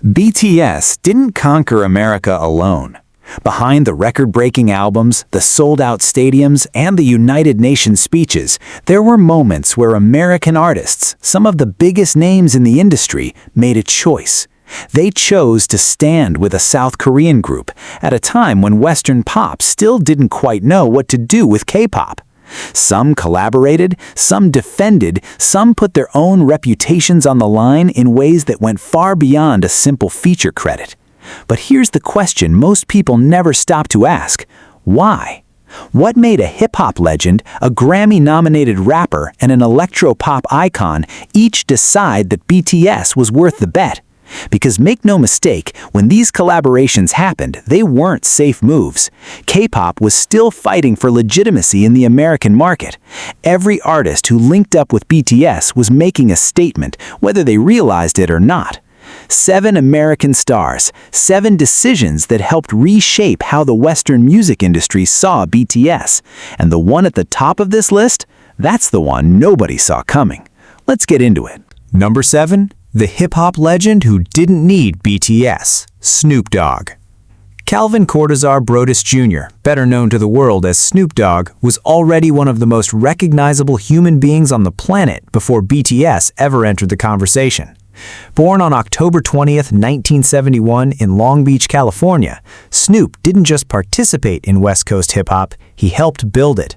BTS didn't conquer America alone. Behind the record-breaking albums, the sold-out stadiums, and the United Nations speeches, there were moments where American artists, some of the biggest names in the industry, made a choice. They chose to stand with a South Korean group at a time when Western pop still didn't quite know what to do with K-pop. Some collaborated, some defended, some put their own reputations on the line in ways that went far beyond a simple feature credit. But here's the question most people never stop to ask. Why? What made a hip-hop legend, a Grammy-nominated rapper, and an electro-pop icon each decide that BTS was worth the bet? Because make no mistake, when these collaborations happened, they weren't safe moves. K-pop was still fighting for legitimacy in the American market. Every artist who linked up with BTS was making a statement, whether they realized it or not. 7 American stars, 7 decisions that helped reshape how the Western music industry saw BTS. And the one at the top of this list? That's the one nobody saw coming. Let's get into it. Number 7. The hip-hop legend who didn't need BTS, Snoop Dogg. Calvin Cortazar Brodus Jr., better known to the world as Snoop Dogg, was already one of the most recognizable human beings on the planet before BTS ever entered the conversation. Born on October 20th, 1971 in Long Beach, California, Snoop didn't just participate in West Coast hip-hop, he helped build it.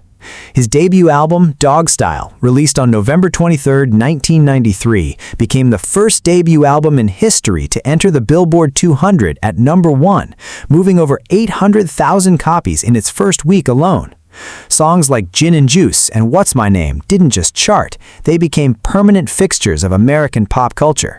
His debut album, Dog Style, released on November 23, 1993, became the first debut album in history to enter the Billboard 200 at number 1, moving over 800,000 copies in its first week alone. Songs like Gin and Juice and What's My Name didn't just chart, they became permanent fixtures of American pop culture.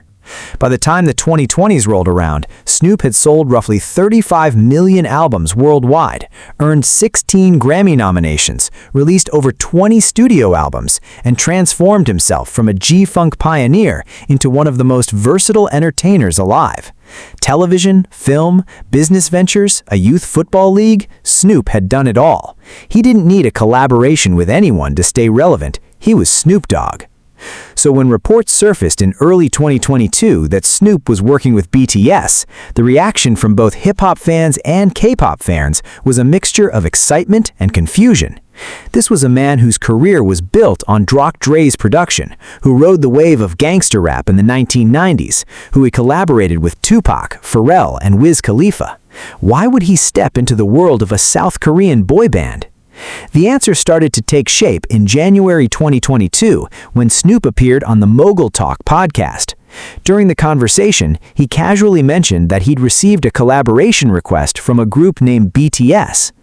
By the time the 2020s rolled around, Snoop had sold roughly 35 million albums worldwide, earned 16 Grammy nominations, released over 20 studio albums, and transformed himself from a G-Funk pioneer into one of the most versatile entertainers alive. Television, film, business ventures, a youth football league, Snoop had done it all. He didn't need a collaboration with anyone to stay relevant. He was Snoop Dogg. So when reports surfaced in early 2022 that Snoop was working with BTS, the reaction from both hip-hop fans and K-pop fans was a mixture of excitement and confusion. This was a man whose career was built on Dr. Dre's production, who rode the wave of gangster rap in the 1990s, who he collaborated with Tupac, Pharrell, and Wiz Khalifa. Why would he step into the world of a South Korean boy band? The answer started to take shape in January 2022 when Snoop appeared on the Mogul Talk podcast. During the conversation, he casually mentioned that he'd received a collaboration request from a group named BTS.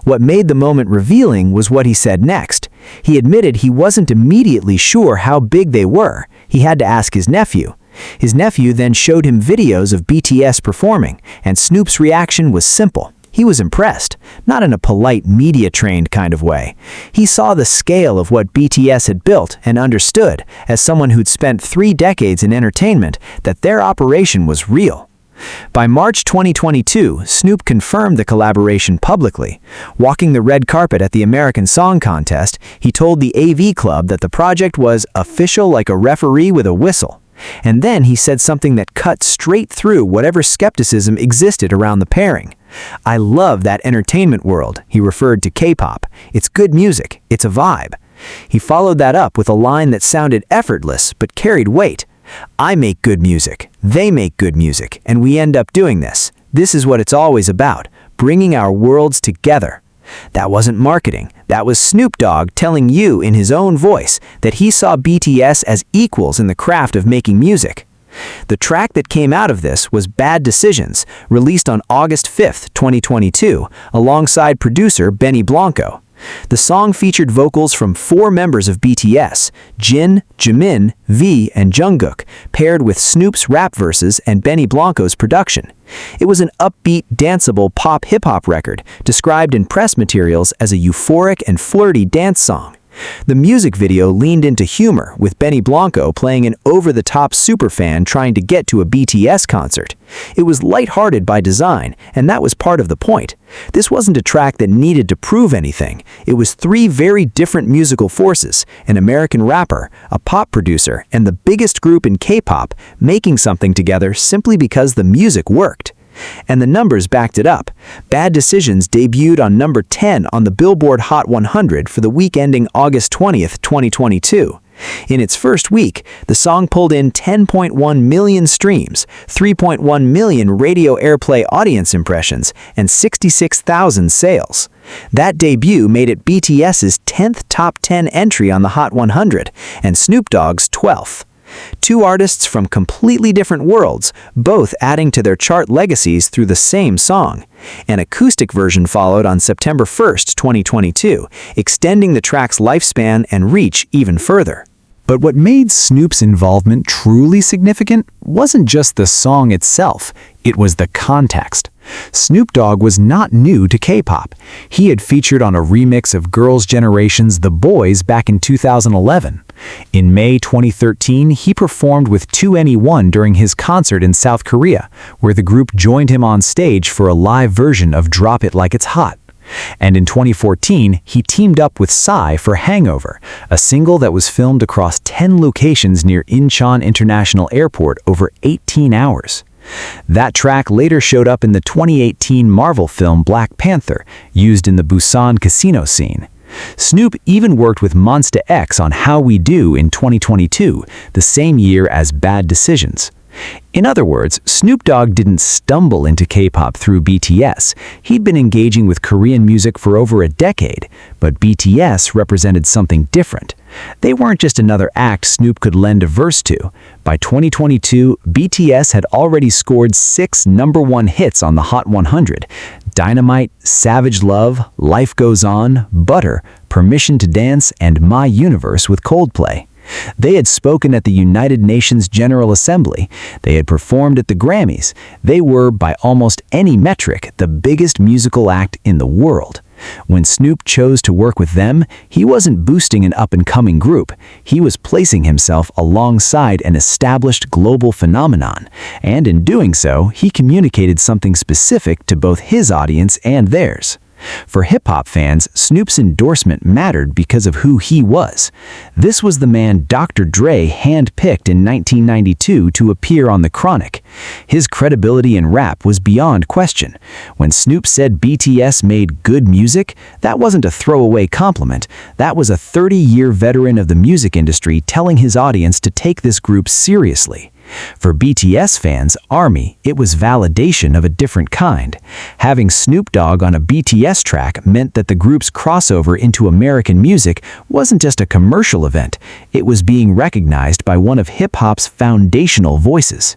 What made the moment revealing was what he said next. He admitted he wasn't immediately sure how big they were. He had to ask his nephew. His nephew then showed him videos of BTS performing, and Snoop's reaction was simple. He was impressed, not in a polite, media-trained kind of way. He saw the scale of what BTS had built and understood, as someone who'd spent 3 decades in entertainment, that their operation was real. By March 2022, Snoop confirmed the collaboration publicly. Walking the red carpet at the American Song Contest, he told the AV Club that the project was official like a referee with a whistle. And then he said something that cut straight through whatever skepticism existed around the pairing. "I love that entertainment world," he referred to K-pop. "It's good music, it's a vibe." He followed that up with a line that sounded effortless but carried weight. "I make good music, they make good music, and we end up doing this. This is what it's always about, bringing our worlds together." That wasn't marketing. That was Snoop Dogg telling you in his own voice that he saw BTS as equals in the craft of making music. The track that came out of this was Bad Decisions, released on August 5, 2022, alongside producer Benny Blanco. The song featured vocals from 4 members of BTS, Jin, Jimin, V, and Jungkook, paired with Snoop's rap verses and Benny Blanco's production. It was an upbeat, danceable pop hip-hop record, described in press materials as a euphoric and flirty dance song. The music video leaned into humor, with Benny Blanco playing an over-the-top superfan trying to get to a BTS concert. It was lighthearted by design, and that was part of the point. This wasn't a track that needed to prove anything. It was three very different musical forces, an American rapper, a pop producer, and the biggest group in K-pop, making something together simply because the music worked. And the numbers backed it up. Bad Decisions debuted on number 10 on the Billboard Hot 100 for the week ending August 20th, 2022. In its first week, the song pulled in 10.1 million streams, 3.1 million radio airplay audience impressions, and 66,000 sales. That debut made it BTS's 10th top 10 entry on the Hot 100 and Snoop Dogg's 12th. Two artists from completely different worlds, both adding to their chart legacies through the same song. An acoustic version followed on September 1st, 2022, extending the track's lifespan and reach even further. But what made Snoop's involvement truly significant wasn't just the song itself, it was the context. Snoop Dogg was not new to K-pop. He had featured on a remix of Girls' Generation's The Boys back in 2011. In May 2013, he performed with 2NE1 during his concert in South Korea, where the group joined him on stage for a live version of Drop It Like It's Hot. And in 2014, he teamed up with Psy for Hangover, a single that was filmed across 10 locations near Incheon International Airport over 18 hours. That track later showed up in the 2018 Marvel film Black Panther, used in the Busan casino scene. Snoop even worked with Monsta X on How We Do in 2022, the same year as Bad Decisions. In other words, Snoop Dogg didn't stumble into K-pop through BTS. He'd been engaging with Korean music for over a decade, but BTS represented something different. They weren't just another act Snoop could lend a verse to. By 2022, BTS had already scored 6 #1 hits on the Hot 100: Dynamite, Savage Love, Life Goes On, Butter, Permission to Dance, and My Universe with Coldplay. They had spoken at the United Nations General Assembly. They had performed at the Grammys. They were, by almost any metric, the biggest musical act in the world. When Snoop chose to work with them, he wasn't boosting an up-and-coming group. He was placing himself alongside an established global phenomenon, and in doing so, he communicated something specific to both his audience and theirs. For hip-hop fans, Snoop's endorsement mattered because of who he was. This was the man Dr. Dre hand-picked in 1992 to appear on The Chronic. His credibility in rap was beyond question. When Snoop said BTS made good music, that wasn't a throwaway compliment. That was a 30-year veteran of the music industry telling his audience to take this group seriously. For BTS fans, ARMY, it was validation of a different kind. Having Snoop Dogg on a BTS track meant that the group's crossover into American music wasn't just a commercial event, it was being recognized by one of hip-hop's foundational voices.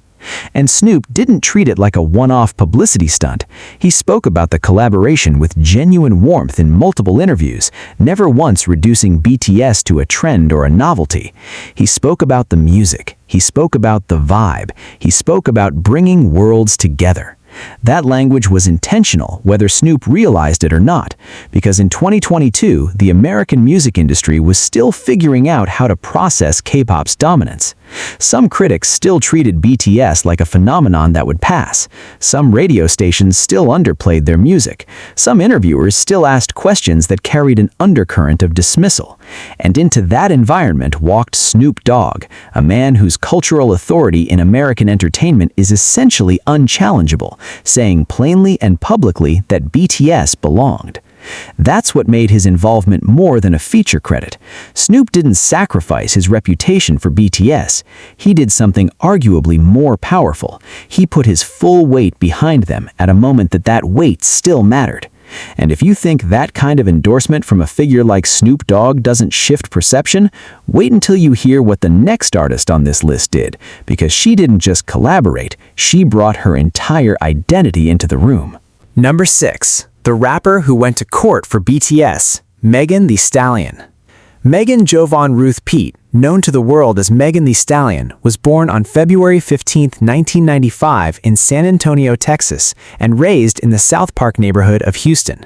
And Snoop didn't treat it like a one-off publicity stunt. He spoke about the collaboration with genuine warmth in multiple interviews, never once reducing BTS to a trend or a novelty. He spoke about the music. He spoke about the vibe. He spoke about bringing worlds together. That language was intentional, whether Snoop realized it or not, because in 2022, the American music industry was still figuring out how to process K-pop's dominance. Some critics still treated BTS like a phenomenon that would pass. Some radio stations still underplayed their music. Some interviewers still asked questions that carried an undercurrent of dismissal. And into that environment walked Snoop Dogg, a man whose cultural authority in American entertainment is essentially unchallengeable, saying plainly and publicly that BTS belonged. That's what made his involvement more than a feature credit. Snoop didn't sacrifice his reputation for BTS. He did something arguably more powerful. He put his full weight behind them at a moment that weight still mattered. And if you think that kind of endorsement from a figure like Snoop Dogg doesn't shift perception, wait until you hear what the next artist on this list did, because she didn't just collaborate, she brought her entire identity into the room. Number 6. The rapper who went to court for BTS, Thee Stallion. Megan Jovan Ruth Pete, known to the world as Megan Thee Stallion, was born on February 15, 1995 in San Antonio, Texas, and raised in the South Park neighborhood of Houston.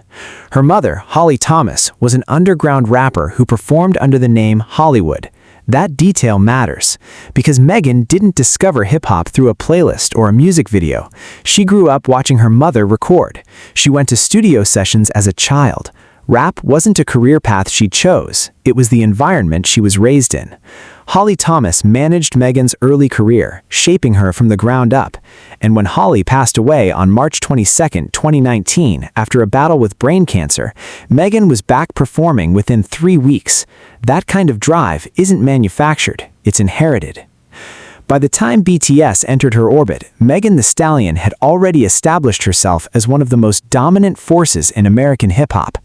Her mother, Holly Thomas, was an underground rapper who performed under the name Hollywood. That detail matters, because Megan didn't discover hip-hop through a playlist or a music video. She grew up watching her mother record. She went to studio sessions as a child. Rap wasn't a career path she chose, it was the environment she was raised in. Holly Thomas managed Megan's early career, shaping her from the ground up. And when Holly passed away on March 22, 2019, after a battle with brain cancer, Megan was back performing within 3 weeks. That kind of drive isn't manufactured, it's inherited. By the time BTS entered her orbit, Megan Thee Stallion had already established herself as one of the most dominant forces in American hip-hop.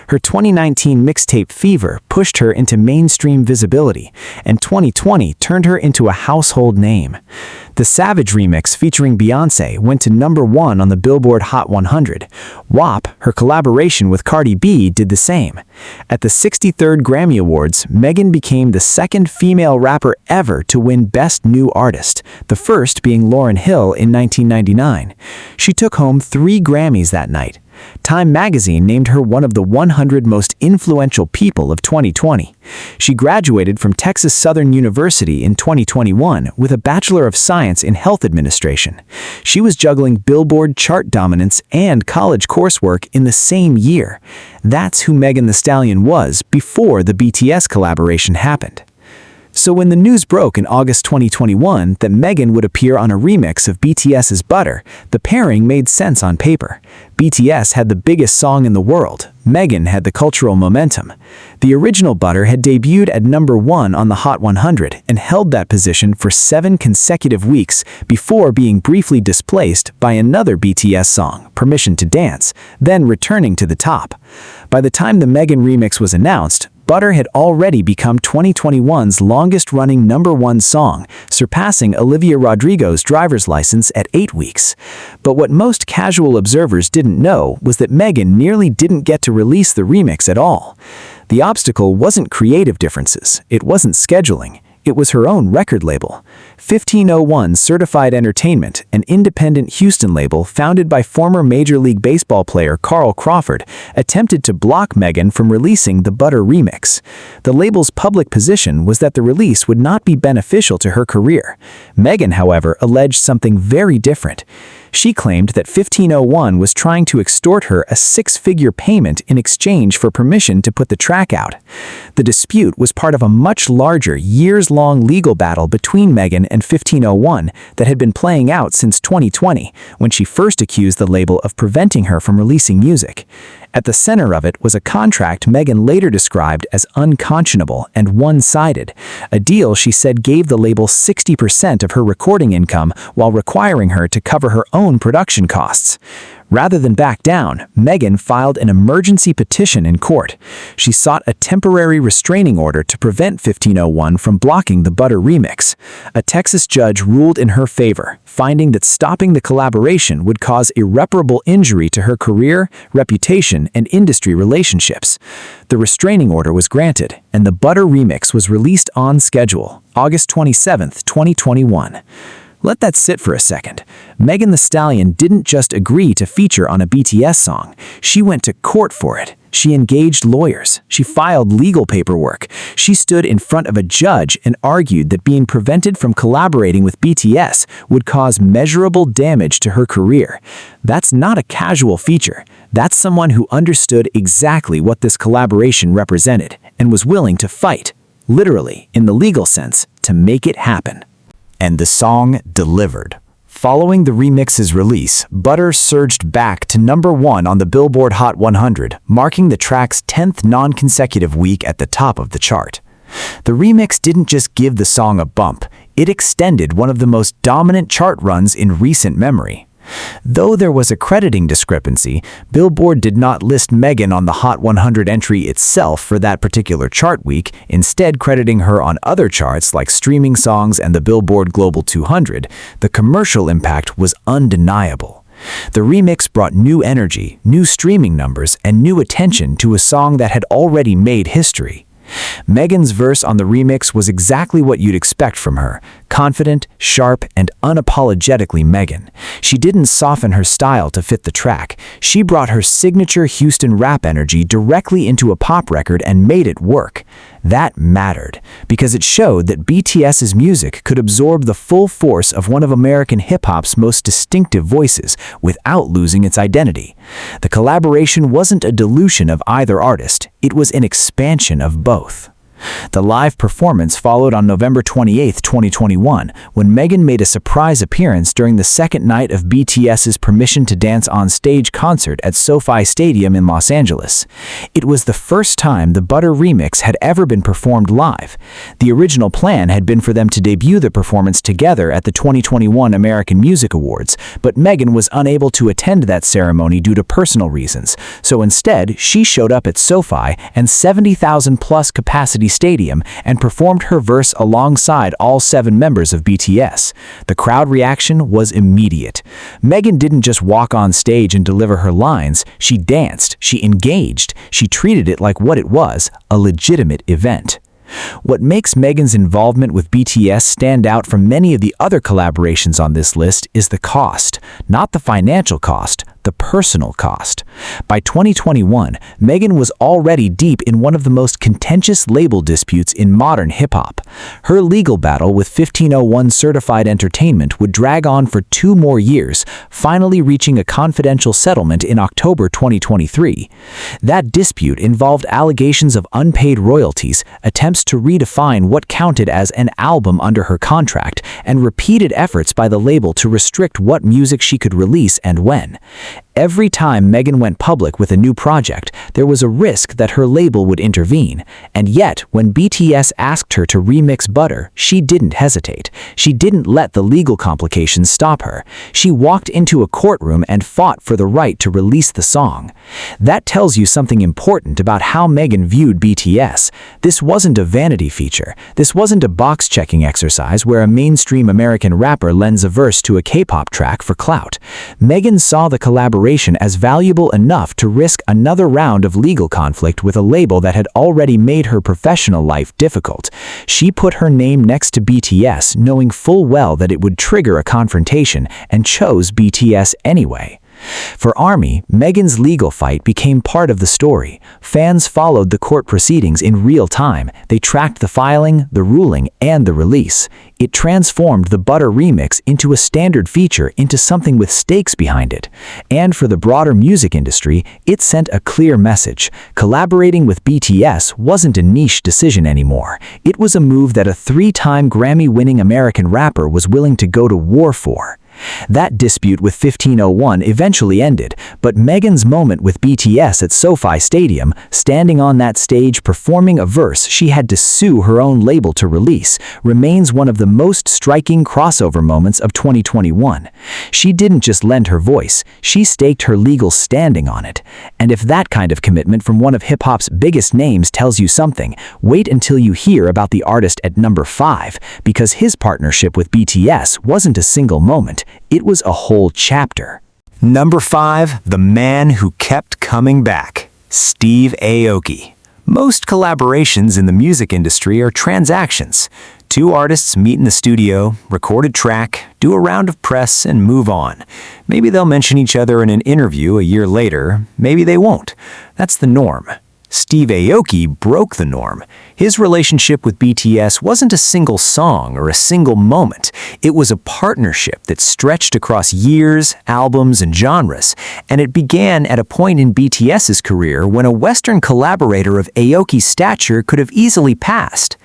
Her 2019 mixtape Fever pushed her into mainstream visibility, and 2020 turned her into a household name. The Savage remix featuring Beyoncé went to #1 on the Billboard Hot 100. WAP, her collaboration with Cardi B, did the same. At the 63rd Grammy Awards, Megan became the second female rapper ever to win Best New Artist, the first being Lauryn Hill in 1999. She took home 3 Grammys that night. Time magazine named her one of the 100 most influential people of 2020. She graduated from Texas Southern University in 2021 with a Bachelor of Science in Health Administration. She was juggling Billboard chart dominance and college coursework in the same year. That's who Megan Thee Stallion was before the BTS collaboration happened. So when the news broke in August 2021 that Megan would appear on a remix of BTS's Butter, the pairing made sense on paper. BTS had the biggest song in the world. Megan had the cultural momentum. The original Butter had debuted at #1 on the Hot 100 and held that position for 7 consecutive weeks before being briefly displaced by another BTS song, Permission to Dance, then returning to the top. By the time the Megan remix was announced, Butter had already become 2021's longest-running #1 song, surpassing Olivia Rodrigo's Driver's License at 8 weeks. But what most casual observers didn't know was that Megan nearly didn't get to release the remix at all. The obstacle wasn't creative differences, it wasn't scheduling. It was her own record label. 1501 Certified Entertainment, an independent Houston label founded by former Major League Baseball player Carl Crawford, attempted to block Megan from releasing the Butter remix. The label's public position was that the release would not be beneficial to her career. Megan, however, alleged something very different. She claimed that 1501 was trying to extort her a 6-figure payment in exchange for permission to put the track out. The dispute was part of a much larger, years-long legal battle between Megan and 1501 that had been playing out since 2020, when she first accused the label of preventing her from releasing music. At the center of it was a contract Megan later described as unconscionable and one-sided, a deal she said gave the label 60% of her recording income while requiring her to cover her own production costs. Rather than back down, Megan filed an emergency petition in court. She sought a temporary restraining order to prevent 1501 from blocking the Butter remix. A Texas judge ruled in her favor, finding that stopping the collaboration would cause irreparable injury to her career, reputation, and industry relationships. The restraining order was granted, and the Butter remix was released on schedule, August 27, 2021. Let that sit for a second. Megan Thee Stallion didn't just agree to feature on a BTS song. She went to court for it. She engaged lawyers. She filed legal paperwork. She stood in front of a judge and argued that being prevented from collaborating with BTS would cause measurable damage to her career. That's not a casual feature. That's someone who understood exactly what this collaboration represented and was willing to fight, literally, in the legal sense, to make it happen. And the song delivered. Following the remix's release, Butter surged back to #1 on the Billboard Hot 100, marking the track's 10th non-consecutive week at the top of the chart. The remix didn't just give the song a bump, it extended one of the most dominant chart runs in recent memory. Though there was a crediting discrepancy, Billboard did not list Megan on the Hot 100 entry itself for that particular chart week, instead crediting her on other charts like streaming songs and the Billboard Global 200. The commercial impact was undeniable. The remix brought new energy, new streaming numbers, and new attention to a song that had already made history. Megan's verse on the remix was exactly what you'd expect from her: confident, sharp, and unapologetically Megan. She didn't soften her style to fit the track. She brought her signature Houston rap energy directly into a pop record and made it work. That mattered, because it showed that BTS's music could absorb the full force of one of American hip-hop's most distinctive voices without losing its identity. The collaboration wasn't a dilution of either artist, it was an expansion of both. The live performance followed on November 28, 2021, when Megan made a surprise appearance during the second night of BTS's Permission to Dance on Stage concert at SoFi Stadium in Los Angeles. It was the first time the Butter remix had ever been performed live. The original plan had been for them to debut the performance together at the 2021 American Music Awards, but Megan was unable to attend that ceremony due to personal reasons, so instead she showed up at SoFi and 70,000-plus capacity stadium and performed her verse alongside all 7 members of BTS. The crowd reaction was immediate. Megan didn't just walk on stage and deliver her lines, she danced, she engaged, she treated it like what it was, a legitimate event. What makes Megan's involvement with BTS stand out from many of the other collaborations on this list is the cost, not the financial cost, the personal cost. By 2021, Megan was already deep in one of the most contentious label disputes in modern hip-hop. Her legal battle with 1501 Certified Entertainment would drag on for 2 more years, finally reaching a confidential settlement in October 2023. That dispute involved allegations of unpaid royalties, attempts to redefine what counted as an album under her contract, and repeated efforts by the label to restrict what music she could release and when. Every time Megan went public with a new project, there was a risk that her label would intervene. And yet, when BTS asked her to remix Butter, she didn't hesitate. She didn't let the legal complications stop her. She walked into a courtroom and fought for the right to release the song. That tells you something important about how Megan viewed BTS. This wasn't a vanity feature. This wasn't a box-checking exercise where a mainstream American rapper lends a verse to a K-pop track for clout. Megan saw the collaboration as valuable enough to risk another round of legal conflict with a label that had already made her professional life difficult. She put her name next to BTS, knowing full well that it would trigger a confrontation, and chose BTS anyway. For ARMY, Megan's legal fight became part of the story. Fans followed the court proceedings in real time. They tracked the filing, the ruling, and the release. It transformed the Butter remix into a standard feature, into something with stakes behind it. And for the broader music industry, it sent a clear message. Collaborating with BTS wasn't a niche decision anymore. It was a move that a 3-time Grammy-winning American rapper was willing to go to war for. That dispute with 1501 eventually ended, but Megan's moment with BTS at SoFi Stadium, standing on that stage performing a verse she had to sue her own label to release, remains one of the most striking crossover moments of 2021. She didn't just lend her voice, she staked her legal standing on it. And if that kind of commitment from one of hip-hop's biggest names tells you something, wait until you hear about the artist at number 5, because his partnership with BTS wasn't a single moment. It was a whole chapter. Number 5, the man who kept coming back, Steve Aoki. Most collaborations in the music industry are transactions. 2 artists meet in the studio, record a track, do a round of press, and move on. Maybe they'll mention each other in an interview a year later, maybe they won't. That's the norm. Steve Aoki broke the norm. His relationship with BTS wasn't a single song or a single moment. It was a partnership that stretched across years, albums, and genres, and it began at a point in BTS's career when a Western collaborator of Aoki's stature could have easily passed.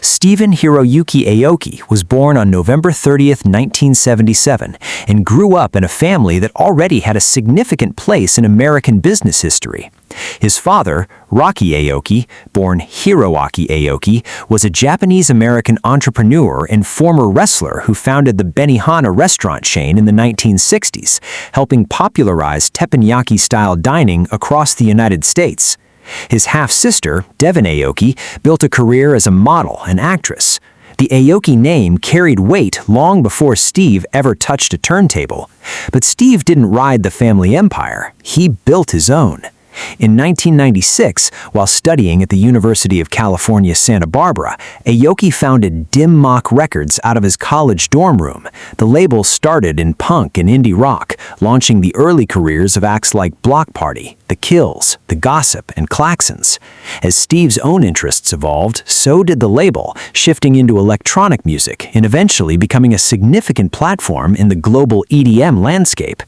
Stephen Hiroyuki Aoki was born on November 30, 1977, and grew up in a family that already had a significant place in American business history. His father, Rocky Aoki, born Hiroaki Aoki, was a Japanese-American entrepreneur and former wrestler who founded the Benihana restaurant chain in the 1960s, helping popularize teppanyaki-style dining across the United States. His half-sister, Devon Aoki, built a career as a model and actress. The Aoki name carried weight long before Steve ever touched a turntable. But Steve didn't ride the family empire. He built his own. In 1996, while studying at the University of California, Santa Barbara, Aoki founded Dim Mak Records out of his college dorm room. The label started in punk and indie rock, launching the early careers of acts like Block Party, The Kills, The Gossip, and Klaxons. As Steve's own interests evolved, so did the label, shifting into electronic music and eventually becoming a significant platform in the global EDM landscape.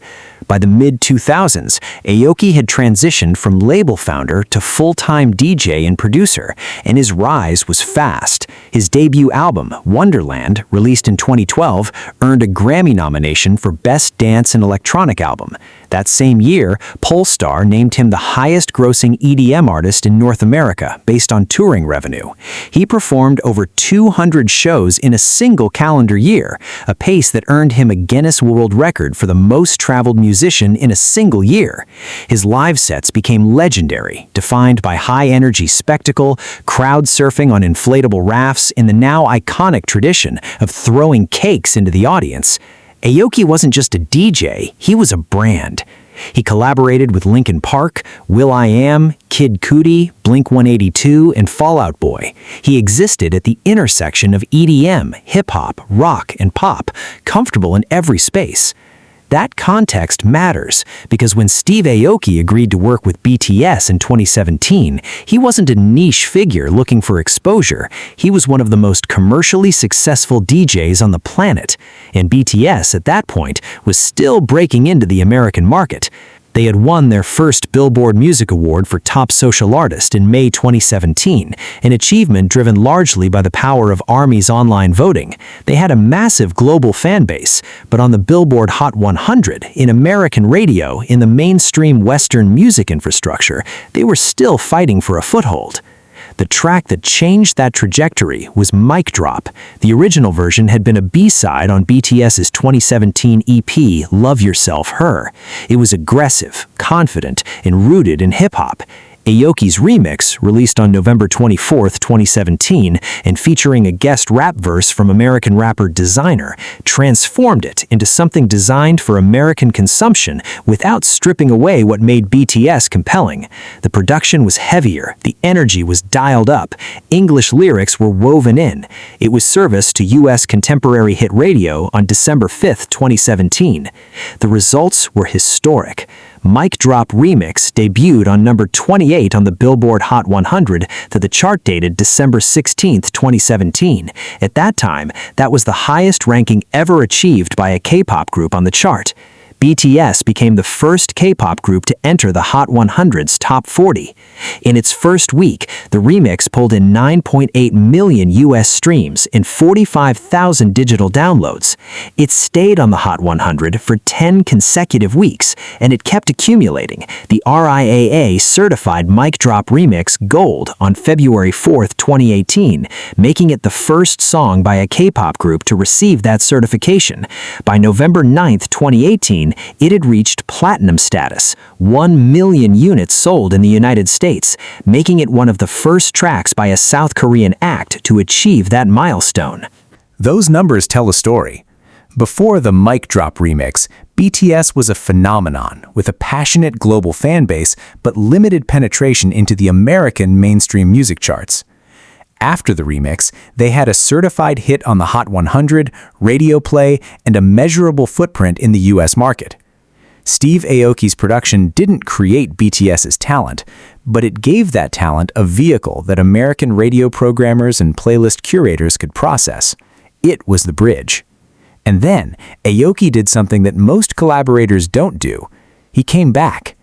By the mid-2000s, Aoki had transitioned from label founder to full-time DJ and producer, and his rise was fast. His debut album, Wonderland, released in 2012, earned a Grammy nomination for Best Dance and Electronic Album. That same year, Polestar named him the highest-grossing EDM artist in North America based on touring revenue. He performed over 200 shows in a single calendar year, a pace that earned him a Guinness World Record for the most-traveled musician in a single year. His live sets became legendary, defined by high-energy spectacle, crowd surfing on inflatable rafts in the now iconic tradition of throwing cakes into the audience. Aoki wasn't just a DJ, he was a brand. He collaborated with Linkin Park, will.i.am, Kid Cudi, Blink-182, and Fall Out Boy. He existed at the intersection of EDM, hip-hop, rock, and pop, comfortable in every space. That context matters, because when Steve Aoki agreed to work with BTS in 2017, he wasn't a niche figure looking for exposure. He was one of the most commercially successful DJs on the planet, and BTS at that point was still breaking into the American market. They had won their first Billboard Music Award for Top Social Artist in May 2017, an achievement driven largely by the power of ARMY's online voting. They had a massive global fan base, but on the Billboard Hot 100, in American radio, in the mainstream Western music infrastructure, they were still fighting for a foothold. The track that changed that trajectory was Mic Drop. The original version had been a B-side on BTS's 2017 EP, Love Yourself, Her. It was aggressive, confident, and rooted in hip-hop. Aoki's remix, released on November 24, 2017, and featuring a guest rap verse from American rapper Designer, transformed it into something designed for American consumption without stripping away what made BTS compelling. The production was heavier, the energy was dialed up, English lyrics were woven in. It was serviced to U.S. contemporary hit radio on December 5, 2017. The results were historic. Mic Drop Remix debuted on number 28 on the Billboard Hot 100 to the chart dated December 16, 2017. At that time, that was the highest ranking ever achieved by a K-pop group on the chart. BTS became the first K-pop group to enter the Hot 100's top 40. In its first week, the remix pulled in 9.8 million US streams and 45,000 digital downloads. It stayed on the Hot 100 for 10 consecutive weeks, and it kept accumulating. The RIAA certified Mic Drop Remix Gold on February 4, 2018, making it the first song by a K-pop group to receive that certification. By November 9, 2018, it had reached platinum status, 1 million units sold in the United States, making it one of the first tracks by a South Korean act to achieve that milestone. Those numbers tell a story. Before the Mic Drop remix, BTS was a phenomenon with a passionate global fan base but limited penetration into the American mainstream music charts. After the remix, they had a certified hit on the Hot 100, radio play, and a measurable footprint in the US market. Steve Aoki's production didn't create BTS's talent, but it gave that talent a vehicle that American radio programmers and playlist curators could process. It was the bridge. And then, Aoki did something that most collaborators don't do. He came back.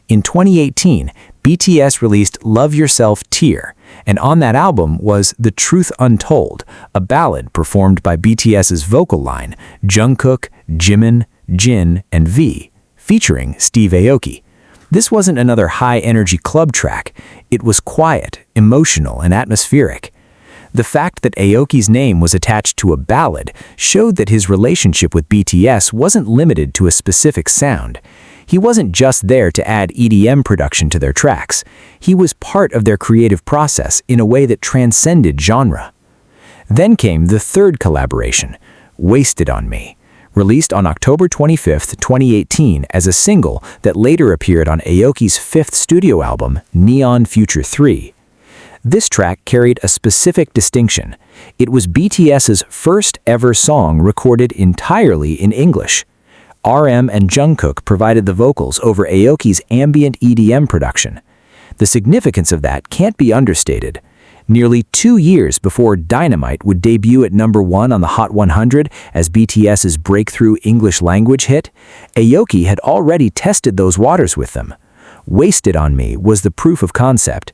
In 2018, BTS released Love Yourself, Tear, and on that album was The Truth Untold, a ballad performed by BTS's vocal line, Jungkook, Jimin, Jin, and V, featuring Steve Aoki. This wasn't another high-energy club track. It was quiet, emotional, and atmospheric. The fact that Aoki's name was attached to a ballad showed that his relationship with BTS wasn't limited to a specific sound. He wasn't just there to add EDM production to their tracks. He was part of their creative process in a way that transcended genre. Then came the third collaboration, Wasted on Me. released on October 25, 2018 as a single that later appeared on Aoki's fifth studio album, Neon Future 3. This track carried a specific distinction. It was BTS's first ever song recorded entirely in English. RM and Jungkook provided the vocals over Aoki's ambient EDM production. The significance of that can't be understated. Nearly 2 years before Dynamite would debut at #1 on the Hot 100 as BTS's breakthrough English language hit, Aoki had already tested those waters with them. Wasted on Me was the proof of concept.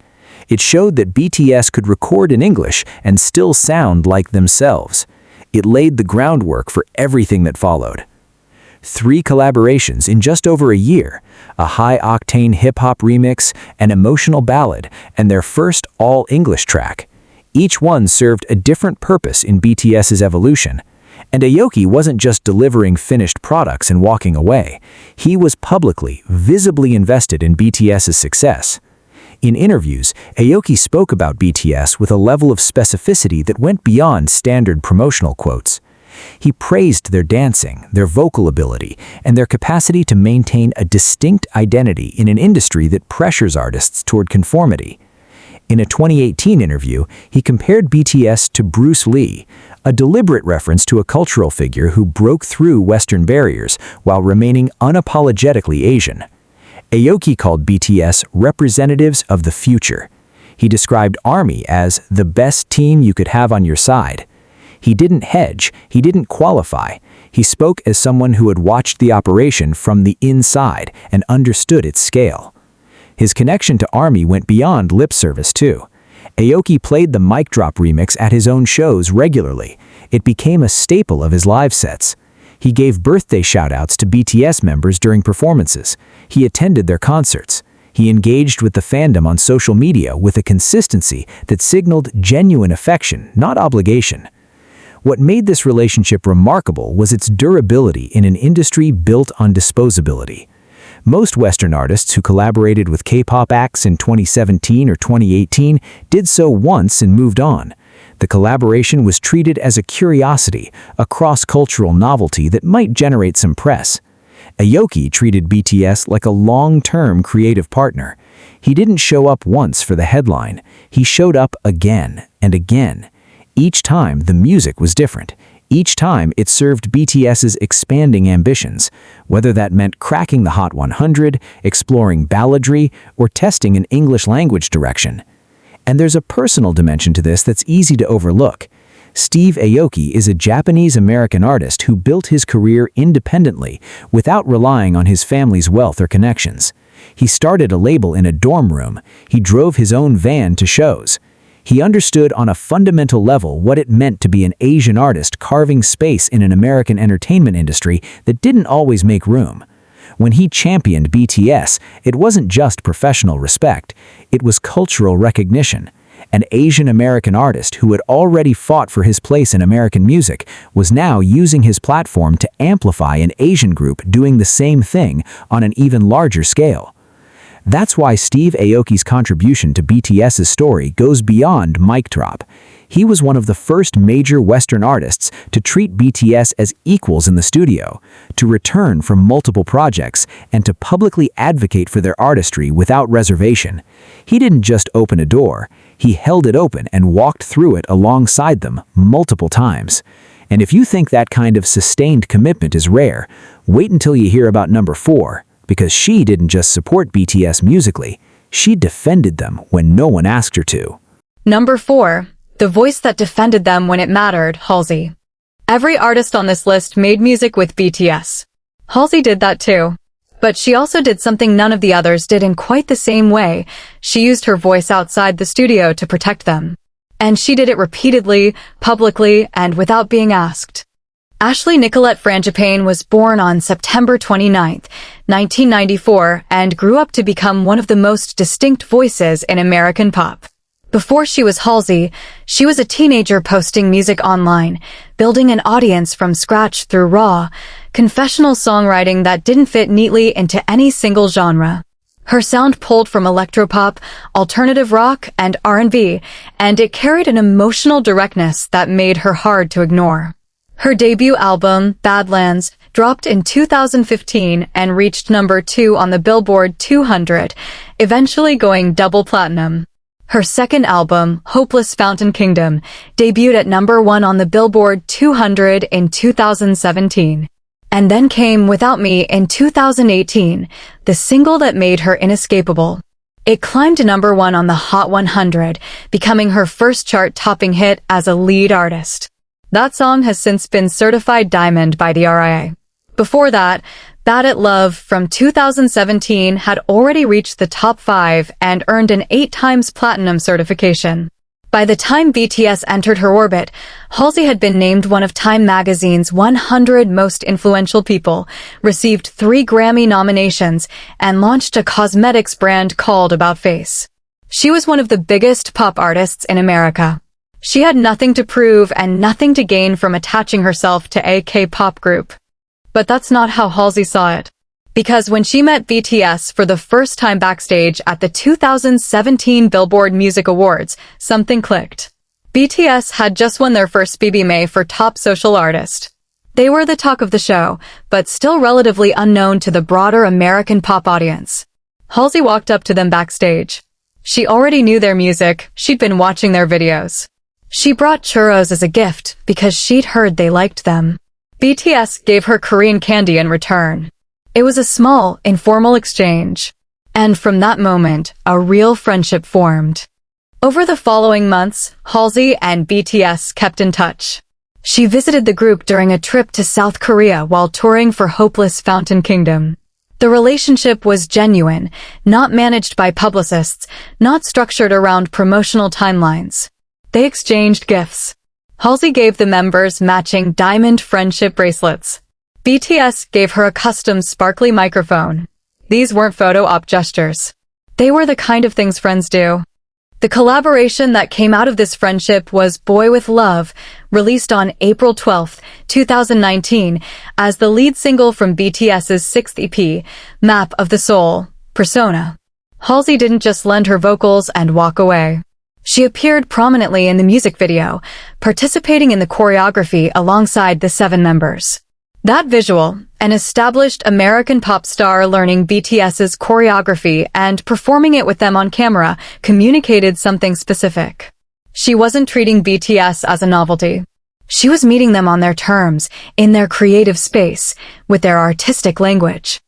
It showed that BTS could record in English and still sound like themselves. It laid the groundwork for everything that followed. 3 collaborations in just over a year, a high-octane hip-hop remix, an emotional ballad, and their first all-English track. Each one served a different purpose in BTS's evolution. And Aoki wasn't just delivering finished products and walking away. He was publicly, visibly invested in BTS's success. In interviews, Aoki spoke about BTS with a level of specificity that went beyond standard promotional quotes. He praised their dancing, their vocal ability, and their capacity to maintain a distinct identity in an industry that pressures artists toward conformity. In a 2018 interview, he compared BTS to Bruce Lee, a deliberate reference to a cultural figure who broke through Western barriers while remaining unapologetically Asian. Aoki called BTS representatives of the future. He described ARMY as the best team you could have on your side. He didn't hedge, he didn't qualify. He spoke as someone who had watched the operation from the inside and understood its scale. His connection to ARMY went beyond lip service too. Aoki played the Mic Drop remix at his own shows regularly. It became a staple of his live sets. He gave birthday shoutouts to BTS members during performances. He attended their concerts. He engaged with the fandom on social media with a consistency that signaled genuine affection, not obligation. What made this relationship remarkable was its durability in an industry built on disposability. Most Western artists who collaborated with K-pop acts in 2017 or 2018 did so once and moved on. The collaboration was treated as a curiosity, a cross-cultural novelty that might generate some press. Aoki treated BTS like a long-term creative partner. He didn't show up once for the headline. He showed up again and again. Each time, the music was different. Each time, it served BTS's expanding ambitions, whether that meant cracking the Hot 100, exploring balladry, or testing an English language direction. And there's a personal dimension to this that's easy to overlook. Steve Aoki is a Japanese-American artist who built his career independently without relying on his family's wealth or connections. He started a label in a dorm room. He drove his own van to shows. He understood on a fundamental level what it meant to be an Asian artist carving space in an American entertainment industry that didn't always make room. When he championed BTS, it wasn't just professional respect, it was cultural recognition. An Asian American artist who had already fought for his place in American music was now using his platform to amplify an Asian group doing the same thing on an even larger scale. That's why Steve Aoki's contribution to BTS's story goes beyond Mic Drop. He was one of the first major Western artists to treat BTS as equals in the studio, to return from multiple projects, and to publicly advocate for their artistry without reservation. He didn't just open a door, he held it open and walked through it alongside them multiple times. And if you think that kind of sustained commitment is rare, wait until you hear about number 4. Because she didn't just support BTS musically, she defended them when no one asked her to. Number 4. The voice that defended them when it mattered, Halsey. Every artist on this list made music with BTS. Halsey did that too. But she also did something none of the others did in quite the same way. She used her voice outside the studio to protect them. And she did it repeatedly, publicly, and without being asked. Ashley Nicolette Frangipane was born on September 29, 1994, and grew up to become one of the most distinct voices in American pop. Before she was Halsey, she was a teenager posting music online, building an audience from scratch through raw, confessional songwriting that didn't fit neatly into any single genre. Her sound pulled from electropop, alternative rock, and R&B, and it carried an emotional directness that made her hard to ignore. Her debut album, Badlands, dropped in 2015 and reached number 2 on the Billboard 200, eventually going double platinum. Her second album, Hopeless Fountain Kingdom, debuted at number 1 on the Billboard 200 in 2017. And then came Without Me in 2018, the single that made her inescapable. It climbed to number 1 on the Hot 100, becoming her first chart-topping hit as a lead artist. That song has since been certified diamond by the RIA. Before that, Bad at Love from 2017 had already reached the top 5 and earned an 8 times platinum certification. By the time BTS entered her orbit, Halsey had been named one of Time magazine's 100 most influential people, received 3 Grammy nominations, and launched a cosmetics brand called About Face. She was one of the biggest pop artists in America. She had nothing to prove and nothing to gain from attaching herself to a K-pop group. But that's not how Halsey saw it. Because when she met BTS for the first time backstage at the 2017 Billboard Music Awards, something clicked. BTS had just won their first BBMA for Top Social Artist. They were the talk of the show, but still relatively unknown to the broader American pop audience. Halsey walked up to them backstage. She already knew their music, she'd been watching their videos. She brought churros as a gift because she'd heard they liked them. BTS gave her Korean candy in return. It was a small, informal exchange. And from that moment, a real friendship formed. Over the following months, Halsey and BTS kept in touch. She visited the group during a trip to South Korea while touring for Hopeless Fountain Kingdom. The relationship was genuine, not managed by publicists, not structured around promotional timelines. They exchanged gifts. Halsey gave the members matching diamond friendship bracelets. BTS gave her a custom sparkly microphone. These weren't photo op gestures. They were the kind of things friends do. The collaboration that came out of this friendship was Boy With Love, released on April 12, 2019, as the lead single from BTS's 6th EP, Map of the Soul, Persona. Halsey didn't just lend her vocals and walk away. She appeared prominently in the music video, participating in the choreography alongside the 7 members. That visual, an established American pop star learning BTS's choreography and performing it with them on camera, communicated something specific. She wasn't treating BTS as a novelty. She was meeting them on their terms, in their creative space, with their artistic language.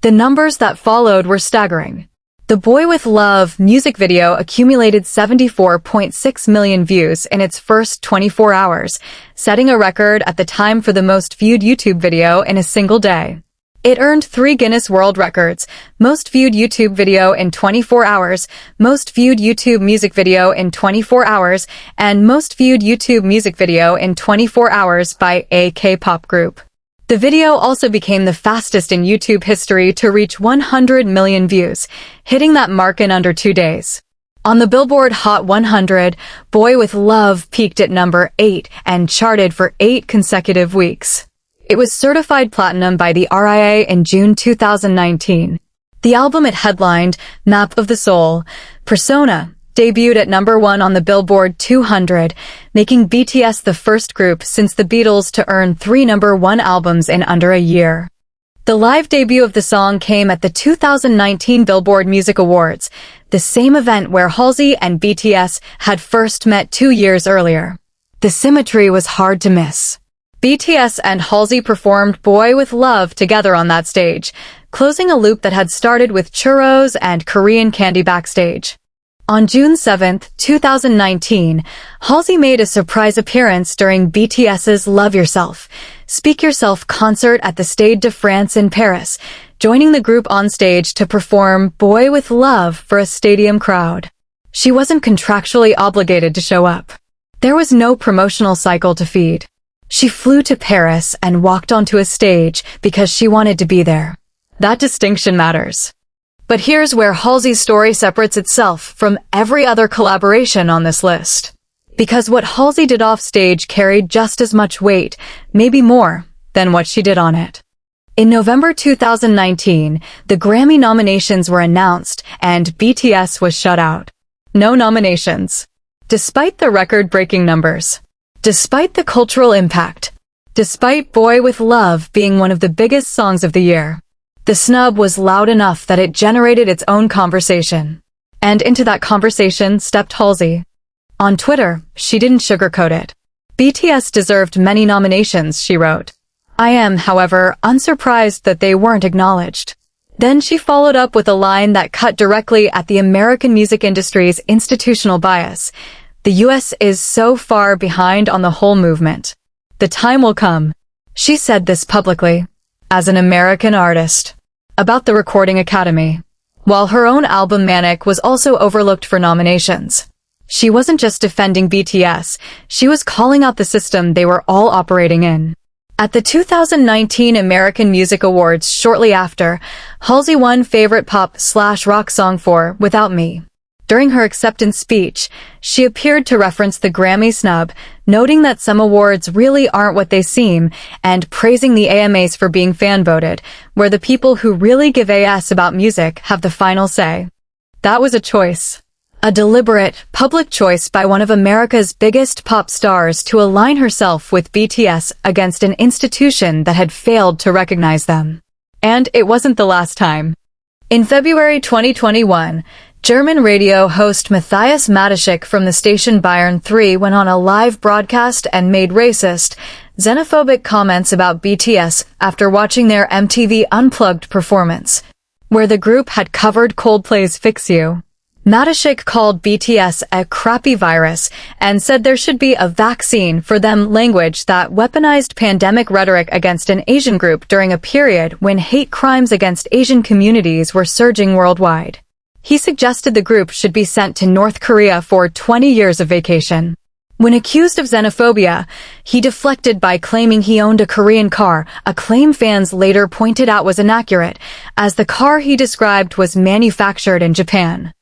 The numbers that followed were staggering. The Boy With Love music video accumulated 74.6 million views in its first 24 hours, setting a record at the time for the most viewed YouTube video in a single day. It earned 3 Guinness World Records: most viewed YouTube video in 24 hours, most viewed YouTube music video in 24 hours, and most viewed YouTube music video in 24 hours by a K-pop group. The video also became the fastest in YouTube history to reach 100 million views, hitting that mark in under 2 days. On the Billboard Hot 100, Boy With Love peaked at number 8 and charted for 8 consecutive weeks. It was certified platinum by the RIA in June 2019. The album it headlined, Map of the Soul, Persona, debuted at number 1 on the Billboard 200, making BTS the first group since the Beatles to earn 3 number 1 albums in under a year. The live debut of the song came at the 2019 Billboard Music Awards, the same event where Halsey and BTS had first met 2 years earlier. The symmetry was hard to miss. BTS and Halsey performed Boy With Love together on that stage, closing a loop that had started with churros and Korean candy backstage. On June 7, 2019, Halsey made a surprise appearance during BTS's Love Yourself, Speak Yourself concert at the Stade de France in Paris, joining the group on stage to perform Boy With Love for a stadium crowd. She wasn't contractually obligated to show up. There was no promotional cycle to feed. She flew to Paris and walked onto a stage because she wanted to be there. That distinction matters. But here's where Halsey's story separates itself from every other collaboration on this list. Because what Halsey did off stage carried just as much weight, maybe more, than what she did on it. In November 2019, the Grammy nominations were announced and BTS was shut out. No nominations. Despite the record-breaking numbers. Despite the cultural impact. Despite Boy With Love being one of the biggest songs of the year, the snub was loud enough that it generated its own conversation. And into that conversation stepped Halsey. On Twitter, she didn't sugarcoat it. BTS deserved many nominations, she wrote. I am, however, unsurprised that they weren't acknowledged. Then she followed up with a line that cut directly at the American music industry's institutional bias. The US is so far behind on the whole movement. The time will come. She said this publicly, as an American artist, about the Recording Academy. While her own album Manic was also overlooked for nominations. She wasn't just defending BTS, she was calling out the system they were all operating in. At the 2019 American Music Awards shortly after, Halsey won Favorite Pop/Rock Song for Without Me. During her acceptance speech, she appeared to reference the Grammy snub, noting that some awards really aren't what they seem, and praising the AMAs for being fan-voted, where the people who really give a s about music have the final say. That was a choice. A deliberate, public choice by one of America's biggest pop stars to align herself with BTS against an institution that had failed to recognize them. And it wasn't the last time. In February 2021, German radio host Matthias Matuschek from the station Bayern 3 went on a live broadcast and made racist, xenophobic comments about BTS after watching their MTV Unplugged performance, where the group had covered Coldplay's Fix You. Matuschek called BTS a crappy virus and said there should be a vaccine for them, language that weaponized pandemic rhetoric against an Asian group during a period when hate crimes against Asian communities were surging worldwide. He suggested the group should be sent to North Korea for 20 years of vacation. When accused of xenophobia, he deflected by claiming he owned a Korean car, a claim fans later pointed out was inaccurate, as the car he described was manufactured in Japan.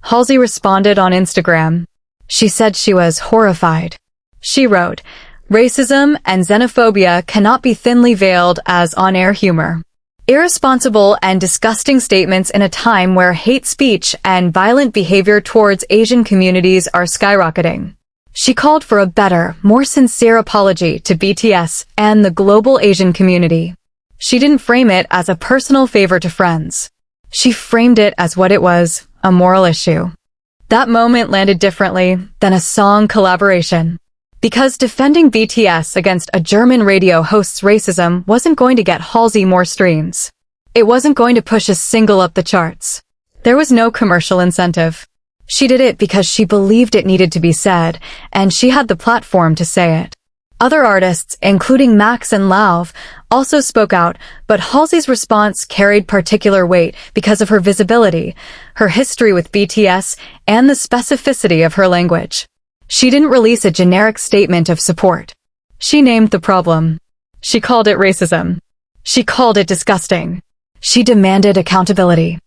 Halsey responded on Instagram. She said she was horrified. She wrote, "Racism and xenophobia cannot be thinly veiled as on-air humor. Irresponsible and disgusting statements in a time where hate speech and violent behavior towards Asian communities are skyrocketing." She called for a better, more sincere apology to BTS and the global Asian community. She didn't frame it as a personal favor to friends. She framed it as what it was, a moral issue. That moment landed differently than a song collaboration. Because defending BTS against a German radio host's racism wasn't going to get Halsey more streams. It wasn't going to push a single up the charts. There was no commercial incentive. She did it because she believed it needed to be said, and she had the platform to say it. Other artists, including Max and Lauv, also spoke out, but Halsey's response carried particular weight because of her visibility, her history with BTS, and the specificity of her language. She didn't release a generic statement of support. She named the problem. She called it racism. She called it disgusting. She demanded accountability.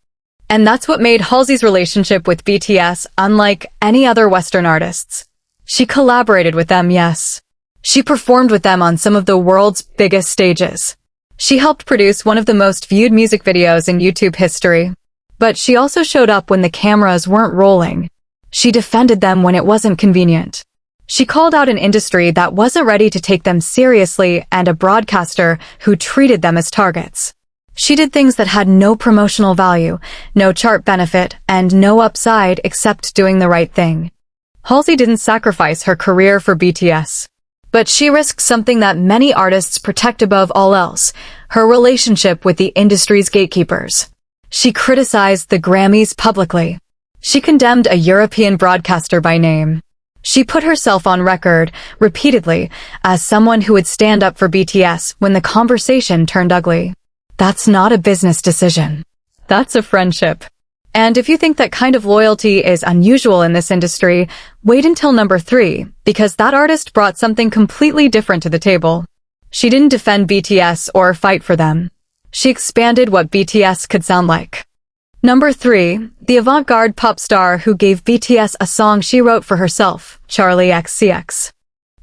And that's what made Halsey's relationship with BTS unlike any other Western artists. She collaborated with them, yes. She performed with them on some of the world's biggest stages. She helped produce one of the most viewed music videos in YouTube history. But she also showed up when the cameras weren't rolling. She defended them when it wasn't convenient. She called out an industry that wasn't ready to take them seriously and a broadcaster who treated them as targets. She did things that had no promotional value, no chart benefit, and no upside except doing the right thing. Halsey didn't sacrifice her career for BTS. But she risked something that many artists protect above all else, her relationship with the industry's gatekeepers. She criticized the Grammys publicly. She condemned a European broadcaster by name. She put herself on record, repeatedly, as someone who would stand up for BTS when the conversation turned ugly. That's not a business decision. That's a friendship. And if you think that kind of loyalty is unusual in this industry, wait until number 3, because that artist brought something completely different to the table. She didn't defend BTS or fight for them. She expanded what BTS could sound like. Number 3, the avant-garde pop star who gave BTS a song she wrote for herself, Charli XCX.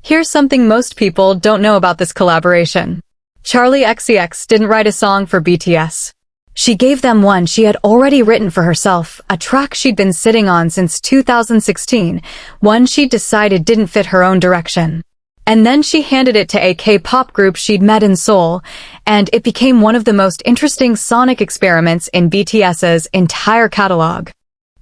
Here's something most people don't know about this collaboration. Charli XCX didn't write a song for BTS. She gave them one she had already written for herself, a track she'd been sitting on since 2016, one she decided didn't fit her own direction. And then she handed it to a K-pop group she'd met in Seoul, and it became one of the most interesting sonic experiments in BTS's entire catalog.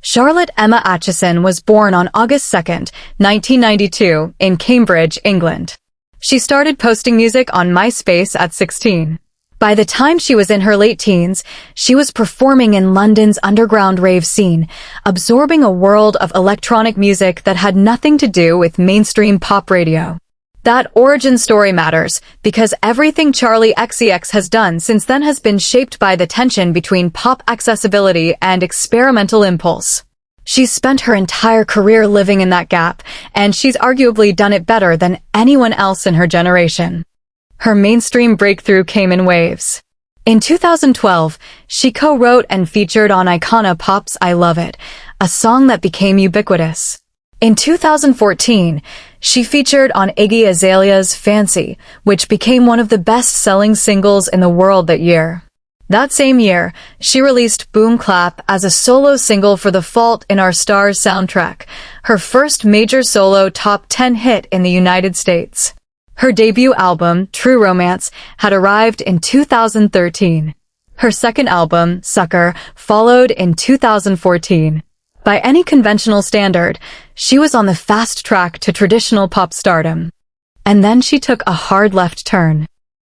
Charlotte Emma Atchison was born on August 2, 1992, in Cambridge, England. She started posting music on MySpace at 16. By the time she was in her late teens, she was performing in London's underground rave scene, absorbing a world of electronic music that had nothing to do with mainstream pop radio. That origin story matters, because everything Charli XCX has done since then has been shaped by the tension between pop accessibility and experimental impulse. She's spent her entire career living in that gap, and she's arguably done it better than anyone else in her generation. Her mainstream breakthrough came in waves. In 2012, she co-wrote and featured on Icona Pop's I Love It, a song that became ubiquitous. In 2014, she featured on Iggy Azalea's Fancy, which became one of the best-selling singles in the world that year. That same year, she released Boom Clap as a solo single for The Fault in Our Stars soundtrack, her first major solo top 10 hit in the United States. Her debut album, True Romance, had arrived in 2013. Her second album, Sucker, followed in 2014. By any conventional standard, she was on the fast track to traditional pop stardom. And then she took a hard left turn.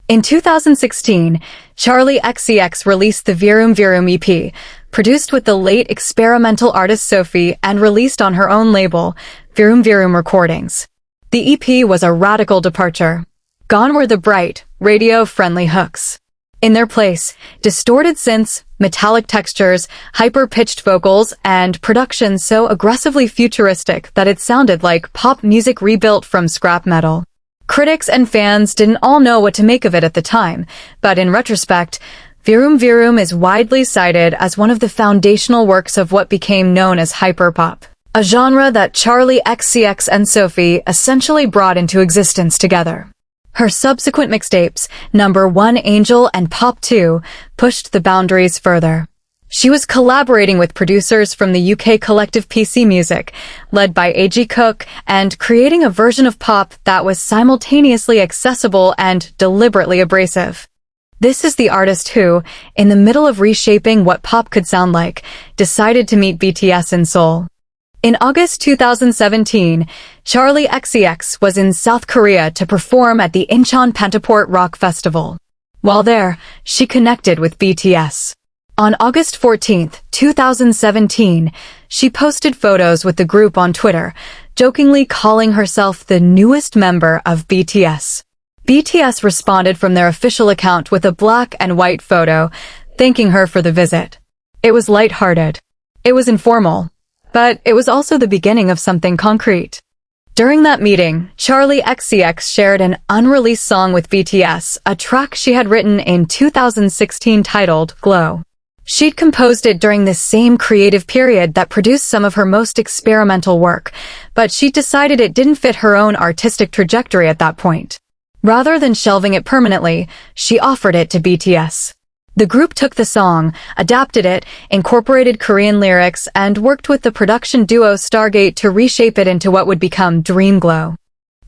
In 2016, Charli XCX released the Virum Virum EP, produced with the late experimental artist Sophie and released on her own label, Virum Virum Recordings. The EP was a radical departure. Gone were the bright, radio-friendly hooks. In their place, distorted synths, metallic textures, hyper-pitched vocals, and production so aggressively futuristic that it sounded like pop music rebuilt from scrap metal. Critics and fans didn't all know what to make of it at the time, but in retrospect, Virum Virum is widely cited as one of the foundational works of what became known as hyperpop, a genre that Charli XCX and Sophie essentially brought into existence together. Her subsequent mixtapes, Number 1 Angel and Pop 2, pushed the boundaries further. She was collaborating with producers from the UK collective PC Music, led by Jungkook, and creating a version of pop that was simultaneously accessible and deliberately abrasive. This is the artist who, in the middle of reshaping what pop could sound like, decided to meet BTS in Seoul. In August 2017, Charli XCX was in South Korea to perform at the Incheon Pentaport Rock Festival. While there, she connected with BTS. On August 14, 2017, she posted photos with the group on Twitter, jokingly calling herself the newest member of BTS. BTS responded from their official account with a black and white photo, thanking her for the visit. It was lighthearted. It was informal. But it was also the beginning of something concrete. During that meeting, Charli XCX shared an unreleased song with BTS, a track she had written in 2016 titled Glow. She'd composed it during the same creative period that produced some of her most experimental work, but she decided it didn't fit her own artistic trajectory at that point. Rather than shelving it permanently, she offered it to BTS. The group took the song, adapted it, incorporated Korean lyrics, and worked with the production duo Stargate to reshape it into what would become Dream Glow.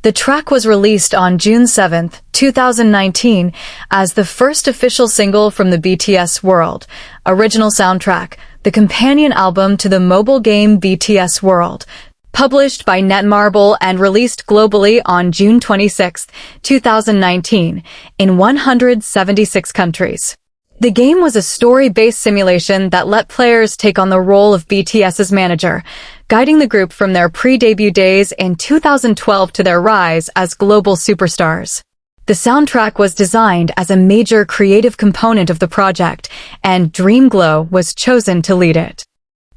The track was released on June 7, 2019, as the first official single from the BTS World original soundtrack, the companion album to the mobile game BTS World, published by Netmarble and released globally on June 26, 2019, in 176 countries. The game was a story-based simulation that let players take on the role of BTS's manager, guiding the group from their pre-debut days in 2012 to their rise as global superstars. The soundtrack was designed as a major creative component of the project, and Dream Glow was chosen to lead it.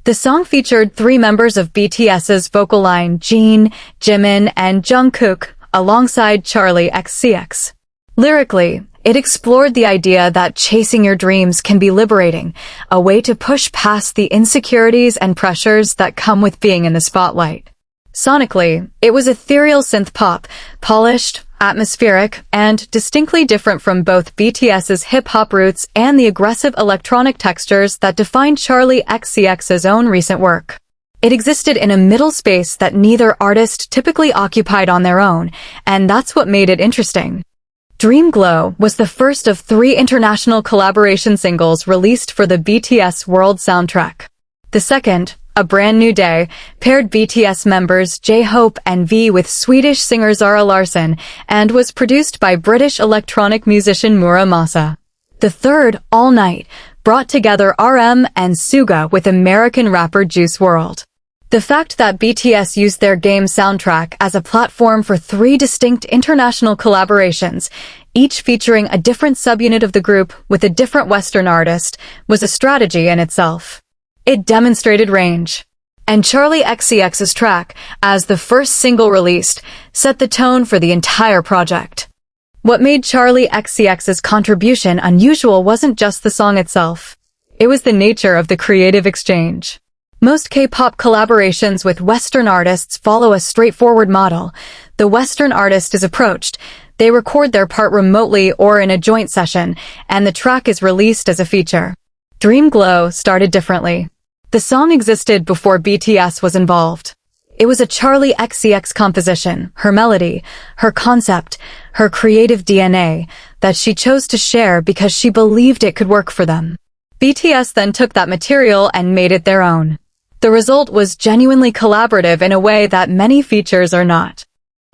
The song featured 3 members of BTS's vocal line, Jin, Jimin, and Jungkook, alongside Charli XCX. Lyrically, it explored the idea that chasing your dreams can be liberating, a way to push past the insecurities and pressures that come with being in the spotlight. Sonically, it was ethereal synth pop, polished, atmospheric, and distinctly different from both BTS's hip-hop roots and the aggressive electronic textures that defined Charli XCX's own recent work. It existed in a middle space that neither artist typically occupied on their own, and that's what made it interesting. Dream Glow was the first of 3 international collaboration singles released for the BTS World soundtrack. The second, A Brand New Day, paired BTS members J-Hope and V with Swedish singer Zara Larsson and was produced by British electronic musician Mura Masa. The third, All Night, brought together RM and Suga with American rapper Juice WRLD. The fact that BTS used their game soundtrack as a platform for 3 distinct international collaborations, each featuring a different subunit of the group with a different Western artist, was a strategy in itself. It demonstrated range. And Charli XCX's track, as the first single released, set the tone for the entire project. What made Charli XCX's contribution unusual wasn't just the song itself. It was the nature of the creative exchange. Most K-pop collaborations with Western artists follow a straightforward model. The Western artist is approached, they record their part remotely or in a joint session, and the track is released as a feature. Dream Glow started differently. The song existed before BTS was involved. It was a Charli XCX composition, her melody, her concept, her creative DNA, that she chose to share because she believed it could work for them. BTS then took that material and made it their own. The result was genuinely collaborative in a way that many features are not.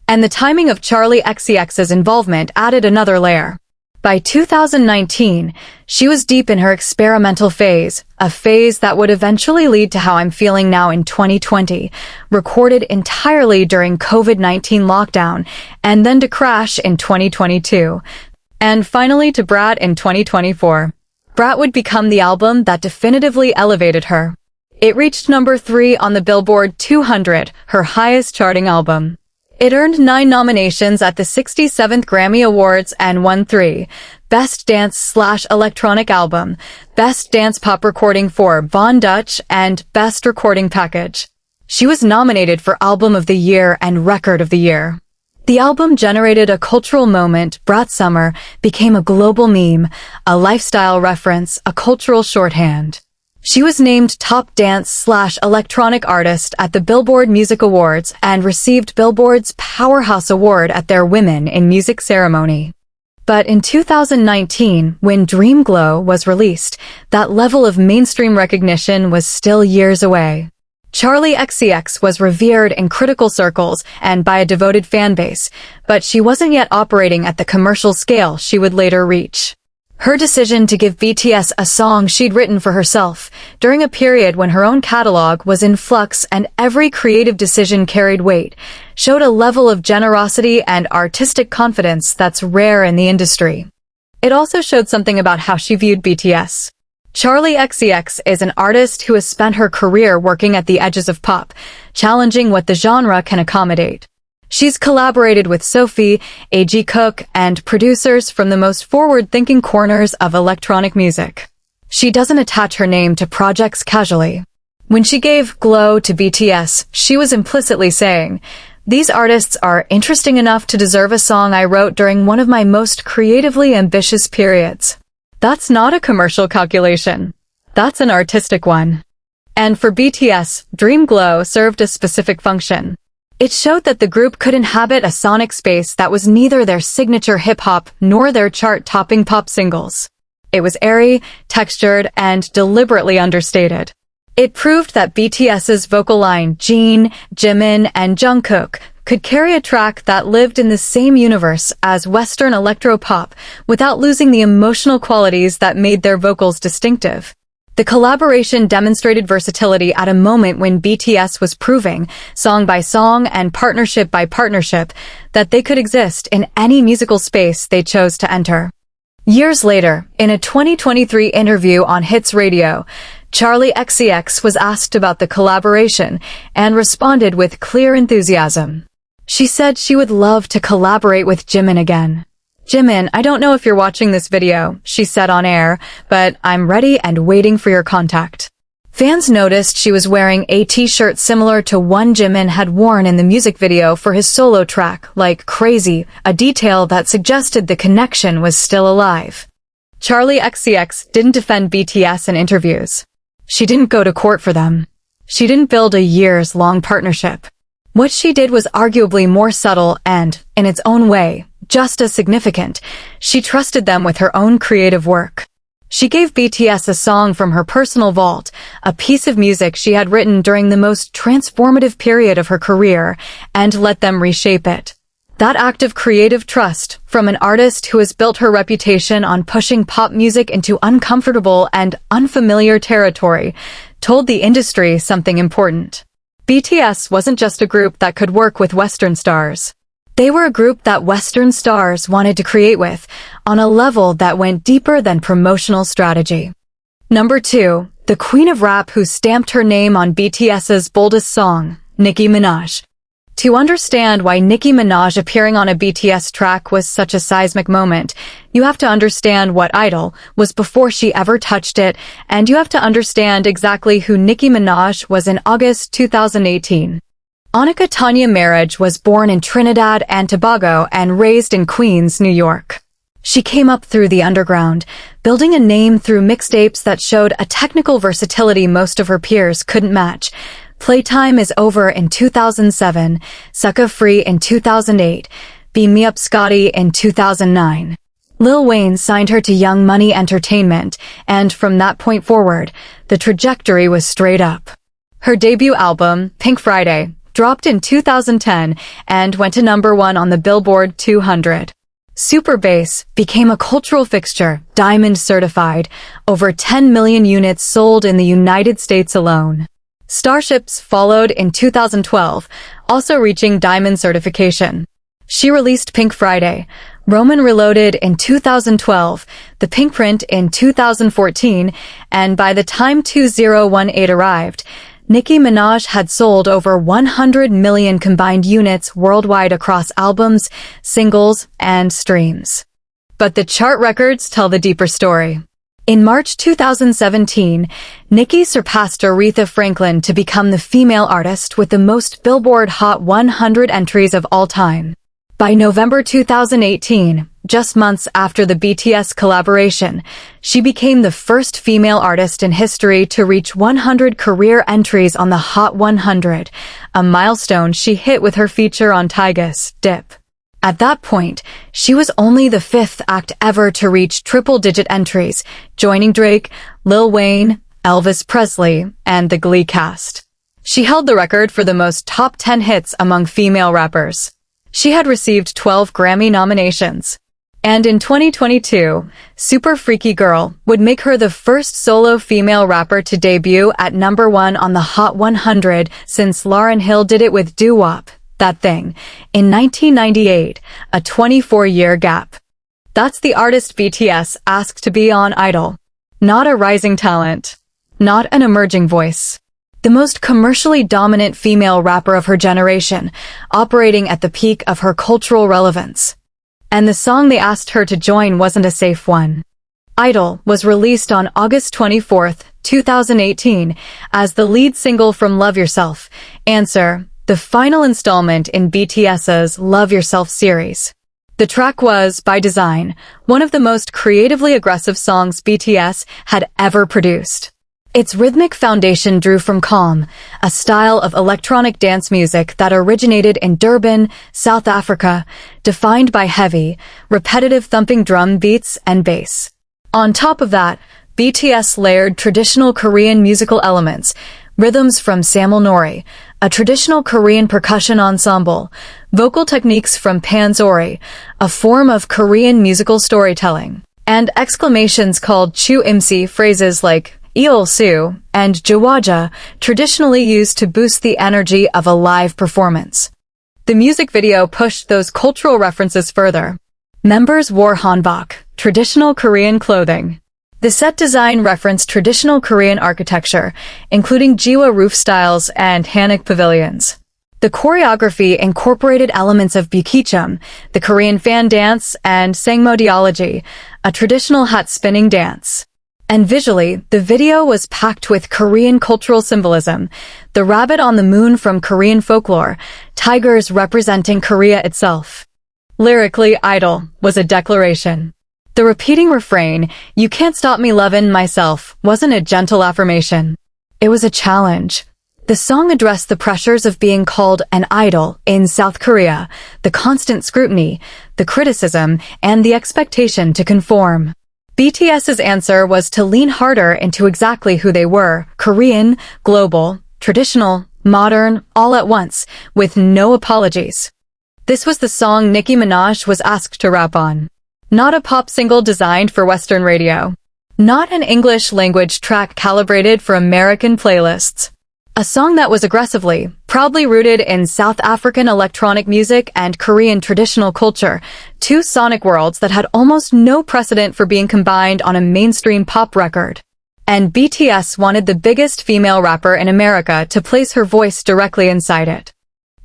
And the timing of Charli XCX's involvement added another layer. By 2019, she was deep in her experimental phase, a phase that would eventually lead to How I'm Feeling Now in 2020, recorded entirely during COVID-19 lockdown, and then to Crash in 2022, and finally to Brat in 2024. Brat would become the album that definitively elevated her. It reached number 3 on the Billboard 200, her highest charting album. It earned 9 nominations at the 67th Grammy Awards and won 3. Best Dance/Electronic Album, Best Dance Pop Recording for Von Dutch, and Best Recording Package. She was nominated for Album of the Year and Record of the Year. The album generated a cultural moment. Brat Summer became a global meme, a lifestyle reference, a cultural shorthand. She was named Top Dance/Electronic Artist at the Billboard Music Awards and received Billboard's Powerhouse Award at their Women in Music ceremony. But in 2019, when Dream Glow was released, that level of mainstream recognition was still years away. Charli XCX was revered in critical circles and by a devoted fanbase, but she wasn't yet operating at the commercial scale she would later reach. Her decision to give BTS a song she'd written for herself, during a period when her own catalog was in flux and every creative decision carried weight, showed a level of generosity and artistic confidence that's rare in the industry. It also showed something about how she viewed BTS. Charli XCX is an artist who has spent her career working at the edges of pop, challenging what the genre can accommodate. She's collaborated with Sophie, Jungkook, and producers from the most forward-thinking corners of electronic music. She doesn't attach her name to projects casually. When she gave Glow to BTS, she was implicitly saying, "These artists are interesting enough to deserve a song I wrote during one of my most creatively ambitious periods." That's not a commercial calculation. That's an artistic one. And for BTS, Dream Glow served a specific function. It showed that the group could inhabit a sonic space that was neither their signature hip-hop nor their chart-topping pop singles. It was airy, textured, and deliberately understated. It proved that BTS's vocal line, Jin, Jimin, and Jungkook, could carry a track that lived in the same universe as Western electro-pop without losing the emotional qualities that made their vocals distinctive. The collaboration demonstrated versatility at a moment when BTS was proving, song by song and partnership by partnership, that they could exist in any musical space they chose to enter. Years later, in a 2023 interview on Hits Radio, Charli XCX was asked about the collaboration and responded with clear enthusiasm. She said she would love to collaborate with Jimin again. "Jimin, I don't know if you're watching this video," she said on air, "but I'm ready and waiting for your contact." Fans noticed she was wearing a t-shirt similar to one Jimin had worn in the music video for his solo track, Like Crazy, a detail that suggested the connection was still alive. Charli XCX didn't defend BTS in interviews. She didn't go to court for them. She didn't build a years-long partnership. What she did was arguably more subtle and, in its own way, just as significant. She trusted them with her own creative work. She gave BTS a song from her personal vault, a piece of music she had written during the most transformative period of her career, and let them reshape it. That act of creative trust, from an artist who has built her reputation on pushing pop music into uncomfortable and unfamiliar territory, told the industry something important. BTS wasn't just a group that could work with Western stars. They were a group that Western stars wanted to create with, on a level that went deeper than promotional strategy. Number 2, the queen of rap who stamped her name on BTS's boldest song, Nicki Minaj. To understand why Nicki Minaj appearing on a BTS track was such a seismic moment, you have to understand what Idol was before she ever touched it, and you have to understand exactly who Nicki Minaj was in August 2018. Annika Tanya Marriage was born in Trinidad and Tobago and raised in Queens, New York. She came up through the underground, building a name through mixtapes that showed a technical versatility most of her peers couldn't match. Playtime is Over in 2007, Sucka Free in 2008, Beam Me Up Scotty in 2009. Lil Wayne signed her to Young Money Entertainment, and from that point forward, the trajectory was straight up. Her debut album, Pink Friday, dropped in 2010 and went to #1 on the Billboard 200. Super Bass became a cultural fixture, diamond certified, over 10 million units sold in the United States alone. Starships followed in 2012, also reaching diamond certification. She released Pink Friday, Roman Reloaded in 2012, The Pink Print in 2014, and by the time 2018 arrived, Nicki Minaj had sold over 100 million combined units worldwide across albums, singles, and streams. But the chart records tell the deeper story. In March 2017, Nicki surpassed Aretha Franklin to become the female artist with the most Billboard Hot 100 entries of all time. By November 2018, just months after the BTS collaboration, she became the first female artist in history to reach 100 career entries on the Hot 100, a milestone she hit with her feature on Tyga's Dip. At that point, she was only the 5th act ever to reach triple-digit entries, joining Drake, Lil Wayne, Elvis Presley, and the Glee cast. She held the record for the most top 10 hits among female rappers. She had received 12 Grammy nominations. And in 2022, Super Freaky Girl would make her the first solo female rapper to debut at #1 on the Hot 100 since Lauryn Hill did it with Doo Wop, That Thing, in 1998, a 24-year gap. That's the artist BTS asked to be on Idol. Not a rising talent. Not an emerging voice. The most commercially dominant female rapper of her generation, operating at the peak of her cultural relevance. And the song they asked her to join wasn't a safe one. Idol was released on August 24, 2018, as the lead single from Love Yourself, Answer, the final installment in BTS's Love Yourself series. The track was, by design, one of the most creatively aggressive songs BTS had ever produced. Its rhythmic foundation drew from Calm, a style of electronic dance music that originated in Durban, South Africa, defined by heavy, repetitive thumping drum beats and bass. On top of that, BTS layered traditional Korean musical elements, rhythms from Samul Nori, a traditional Korean percussion ensemble, vocal techniques from Panzori, a form of Korean musical storytelling, and exclamations called Chu Imsi, phrases like Eol-su and Jawaja, traditionally used to boost the energy of a live performance. The music video pushed those cultural references further. Members wore hanbok, traditional Korean clothing. The set design referenced traditional Korean architecture, including Jiwa roof styles and Hanok pavilions. The choreography incorporated elements of Bukkichum, the Korean fan dance, and Sangmodiology, a traditional hat spinning dance. And visually, the video was packed with Korean cultural symbolism, the rabbit on the moon from Korean folklore, tigers representing Korea itself. Lyrically, Idol was a declaration. The repeating refrain, "You can't stop me lovin' myself," wasn't a gentle affirmation. It was a challenge. The song addressed the pressures of being called an idol in South Korea, the constant scrutiny, the criticism, and the expectation to conform. BTS's answer was to lean harder into exactly who they were: Korean, global, traditional, modern, all at once, with no apologies. This was the song Nicki Minaj was asked to rap on. Not a pop single designed for Western radio. Not an English-language track calibrated for American playlists. A song that was aggressively, proudly rooted in South African electronic music and Korean traditional culture, two sonic worlds that had almost no precedent for being combined on a mainstream pop record. And BTS wanted the biggest female rapper in America to place her voice directly inside it.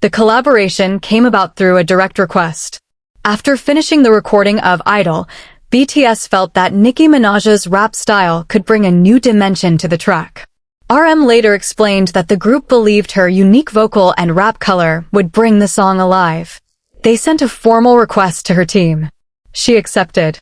The collaboration came about through a direct request. After finishing the recording of Idol, BTS felt that Nicki Minaj's rap style could bring a new dimension to the track. RM later explained that the group believed her unique vocal and rap color would bring the song alive. They sent a formal request to her team. She accepted.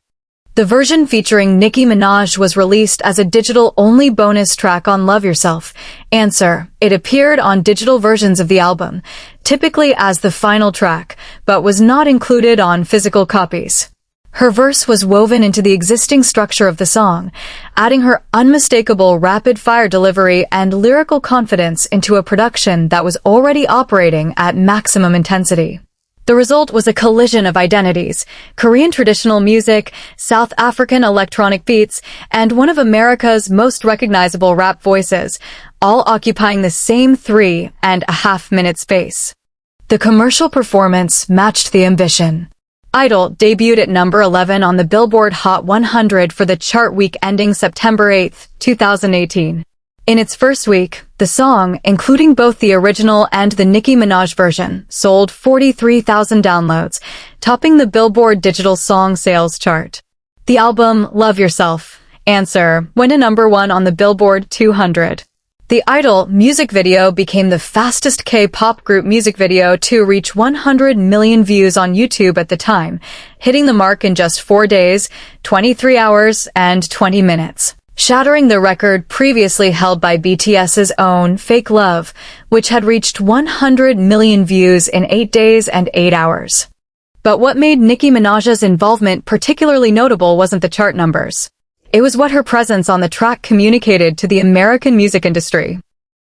The version featuring Nicki Minaj was released as a digital-only bonus track on Love Yourself. Answer: it appeared on digital versions of the album, typically as the final track, but was not included on physical copies. Her verse was woven into the existing structure of the song, adding her unmistakable rapid-fire delivery and lyrical confidence into a production that was already operating at maximum intensity. The result was a collision of identities: Korean traditional music, South African electronic beats, and one of America's most recognizable rap voices, all occupying the same 3.5-minute space. The commercial performance matched the ambition. Idol debuted at number 11 on the Billboard Hot 100 for the chart week ending September 8, 2018. In its first week, the song, including both the original and the Nicki Minaj version, sold 43,000 downloads, topping the Billboard Digital Song Sales chart. The album, Love Yourself, Answer, went to number 1 on the Billboard 200. The Idol music video became the fastest K-pop group music video to reach 100 million views on YouTube at the time, hitting the mark in just 4 days, 23 hours, and 20 minutes, shattering the record previously held by BTS's own Fake Love, which had reached 100 million views in 8 days and 8 hours. But what made Nicki Minaj's involvement particularly notable wasn't the chart numbers. It was what her presence on the track communicated to the American music industry.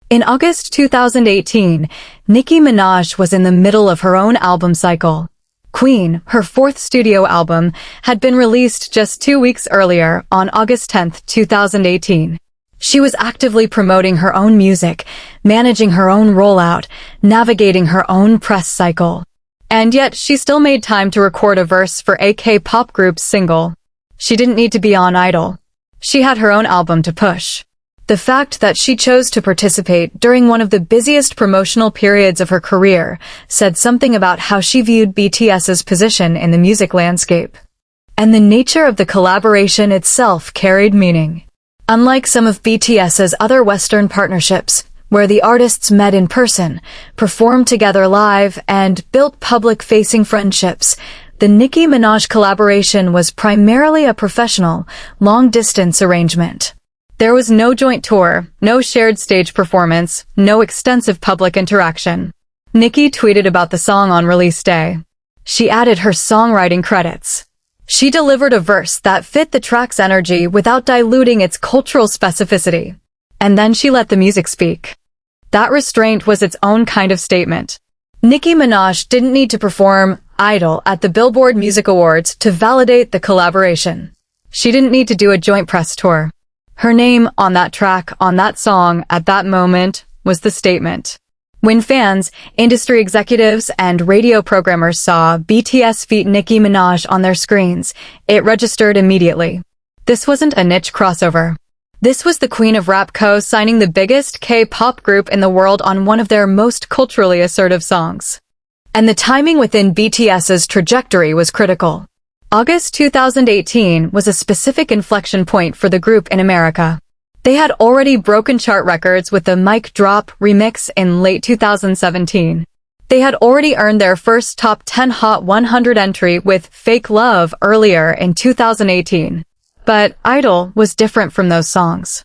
In August 2018, Nicki Minaj was in the middle of her own album cycle. Queen, her fourth studio album, had been released just 2 weeks earlier on August 10, 2018. She was actively promoting her own music, managing her own rollout, navigating her own press cycle. And yet, she still made time to record a verse for a K-pop group's single. She didn't need to be on Idol. She had her own album to push. The fact that she chose to participate during one of the busiest promotional periods of her career said something about how she viewed BTS's position in the music landscape. And the nature of the collaboration itself carried meaning. Unlike some of BTS's other Western partnerships, where the artists met in person, performed together live, and built public-facing friendships, the Nicki Minaj collaboration was primarily a professional, long-distance arrangement. There was no joint tour, no shared stage performance, no extensive public interaction. Nicki tweeted about the song on release day. She added her songwriting credits. She delivered a verse that fit the track's energy without diluting its cultural specificity. And then she let the music speak. That restraint was its own kind of statement. Nicki Minaj didn't need to perform Idol at the Billboard Music Awards to validate the collaboration. She didn't need to do a joint press tour. Her name on that track, on that song, at that moment, was the statement. When fans, industry executives, and radio programmers saw BTS feat Nicki Minaj on their screens, it registered immediately. This wasn't a niche crossover. This was the Queen of Rap co-signing the biggest K-pop group in the world on one of their most culturally assertive songs. And the timing within BTS's trajectory was critical. August 2018 was a specific inflection point for the group in America. They had already broken chart records with the Mic Drop remix in late 2017. They had already earned their first top 10 Hot 100 entry with Fake Love earlier in 2018. But Idol was different from those songs.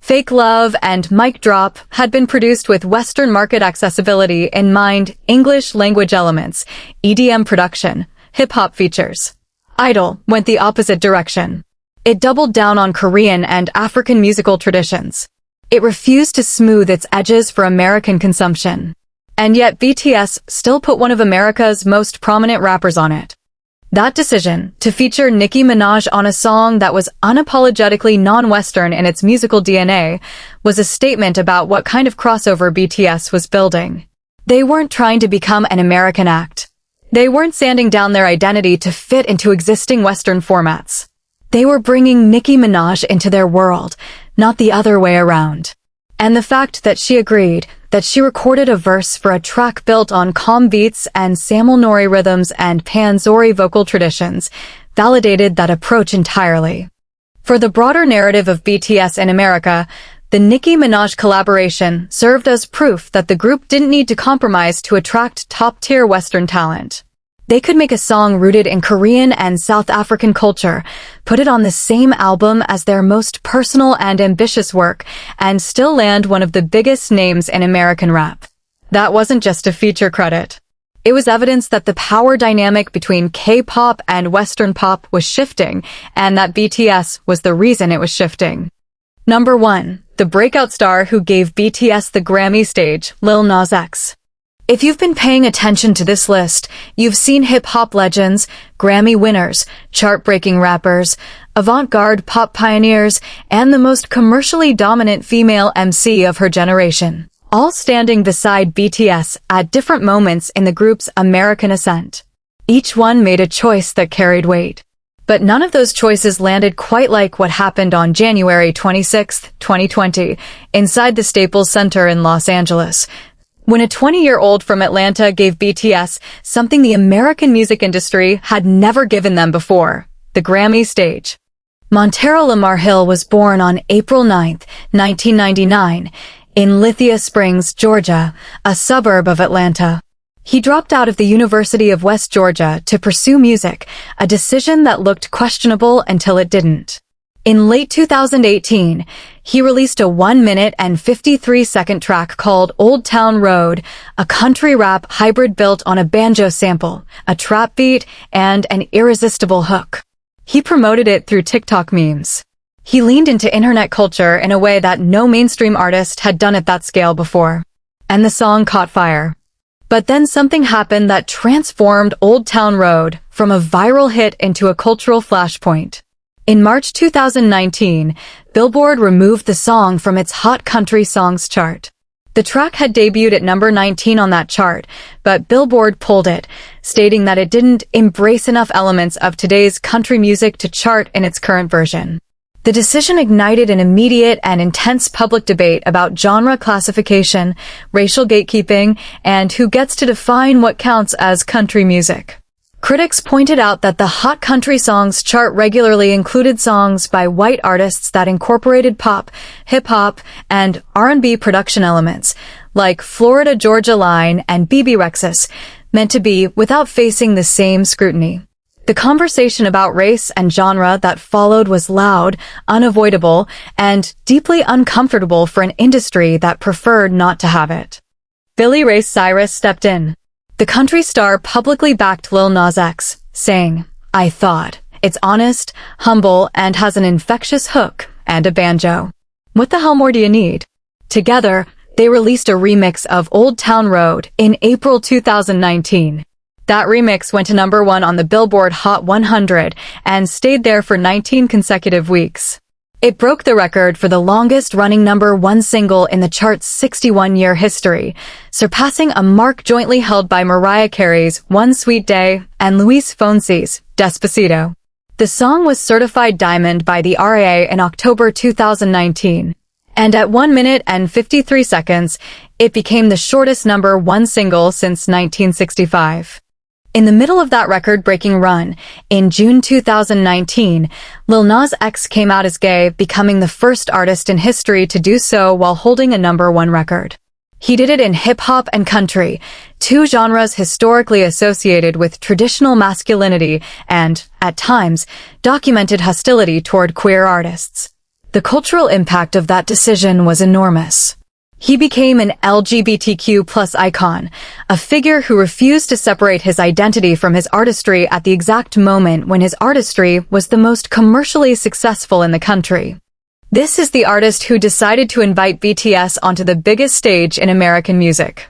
Fake Love and Mic Drop had been produced with Western market accessibility in mind, English language elements, EDM production, hip-hop features. Idol went the opposite direction. It doubled down on Korean and African musical traditions. It refused to smooth its edges for American consumption. And yet BTS still put one of America's most prominent rappers on it. That decision, to feature Nicki Minaj on a song that was unapologetically non-Western in its musical DNA, was a statement about what kind of crossover BTS was building. They weren't trying to become an American act. They weren't sanding down their identity to fit into existing Western formats. They were bringing Nicki Minaj into their world, not the other way around. And the fact that she agreed, that she recorded a verse for a track built on calm beats and Samul Nori rhythms and Panzori vocal traditions, validated that approach entirely. For the broader narrative of BTS in America, the Nicki Minaj collaboration served as proof that the group didn't need to compromise to attract top-tier Western talent. They could make a song rooted in Korean and South African culture, put it on the same album as their most personal and ambitious work, and still land one of the biggest names in American rap. That wasn't just a feature credit. It was evidence that the power dynamic between K-pop and Western pop was shifting, and that BTS was the reason it was shifting. Number 1. The breakout star who gave BTS the Grammy stage, Lil Nas X. If you've been paying attention to this list, you've seen hip-hop legends, Grammy winners, chart-breaking rappers, avant-garde pop pioneers, and the most commercially dominant female MC of her generation, all standing beside BTS at different moments in the group's American ascent. Each one made a choice that carried weight. But none of those choices landed quite like what happened on January 26, 2020, inside the Staples Center in Los Angeles, when a 20-year-old from Atlanta gave BTS something the American music industry had never given them before, the Grammy stage. Montero Lamar Hill was born on April 9, 1999, in Lithia Springs, Georgia, a suburb of Atlanta. He dropped out of the University of West Georgia to pursue music, a decision that looked questionable until it didn't. In late 2018, he released a 1-minute and 53-second track called Old Town Road, a country rap hybrid built on a banjo sample, a trap beat, and an irresistible hook. He promoted it through TikTok memes. He leaned into internet culture in a way that no mainstream artist had done at that scale before. And the song caught fire. But then something happened that transformed Old Town Road from a viral hit into a cultural flashpoint. In March 2019, Billboard removed the song from its Hot Country Songs chart. The track had debuted at number 19 on that chart, but Billboard pulled it, stating that it didn't embrace enough elements of today's country music to chart in its current version. The decision ignited an immediate and intense public debate about genre classification, racial gatekeeping, and who gets to define what counts as country music. Critics pointed out that the Hot Country Songs chart regularly included songs by white artists that incorporated pop, hip-hop, and R&B production elements, like Florida Georgia Line and BB Rex's, meant to be without facing the same scrutiny. The conversation about race and genre that followed was loud, unavoidable, and deeply uncomfortable for an industry that preferred not to have it. Billy Ray Cyrus stepped in. The country star publicly backed Lil Nas X, saying, "I thought, it's honest, humble, and has an infectious hook and a banjo. What the hell more do you need?" Together, they released a remix of Old Town Road in April 2019. That remix went to number 1 on the Billboard Hot 100 and stayed there for 19 consecutive weeks. It broke the record for the longest-running number 1 single in the chart's 61-year history, surpassing a mark jointly held by Mariah Carey's One Sweet Day and Luis Fonsi's Despacito. The song was certified diamond by the RAA in October 2019, and at 1 minute and 53 seconds, it became the shortest number 1 single since 1965. In the middle of that record-breaking run, in June 2019, Lil Nas X came out as gay, becoming the first artist in history to do so while holding a number 1 record. He did it in hip-hop and country, 2 genres historically associated with traditional masculinity and, at times, documented hostility toward queer artists. The cultural impact of that decision was enormous. He became an LGBTQ+ icon, a figure who refused to separate his identity from his artistry at the exact moment when his artistry was the most commercially successful in the country. This is the artist who decided to invite BTS onto the biggest stage in American music.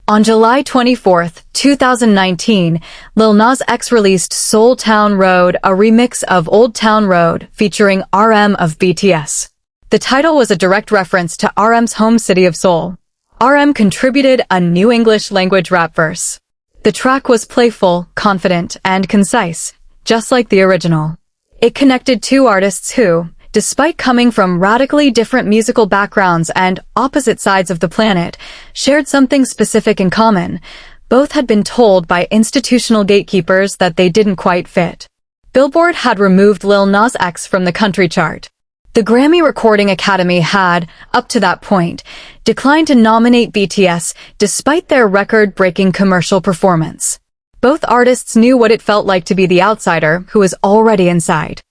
On July 24, 2019, Lil Nas X released Seoul Town Road, a remix of Old Town Road featuring RM of BTS. The title was a direct reference to RM's home city of Seoul. RM contributed a new English language rap verse. The track was playful, confident, and concise, just like the original. It connected two artists who, despite coming from radically different musical backgrounds and opposite sides of the planet, shared something specific in common. Both had been told by institutional gatekeepers that they didn't quite fit. Billboard had removed Lil Nas X from the country chart. The Grammy Recording Academy had, up to that point, declined to nominate BTS despite their record-breaking commercial performance. Both artists knew what it felt like to be the outsider who was already inside.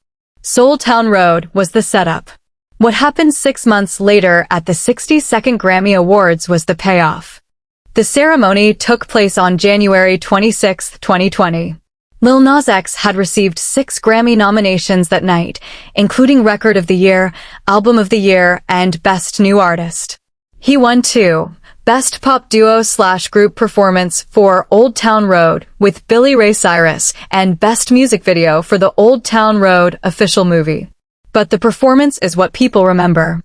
Seoul Town Road was the setup. What happened 6 months later at the 62nd Grammy Awards was the payoff. The ceremony took place on January 26, 2020. Lil Nas X had received 6 Grammy nominations that night, including Record of the Year, Album of the Year, and Best New Artist. He won 2, Best Pop Duo/Group Performance for Old Town Road with Billy Ray Cyrus, and Best Music Video for the Old Town Road official movie. But the performance is what people remember.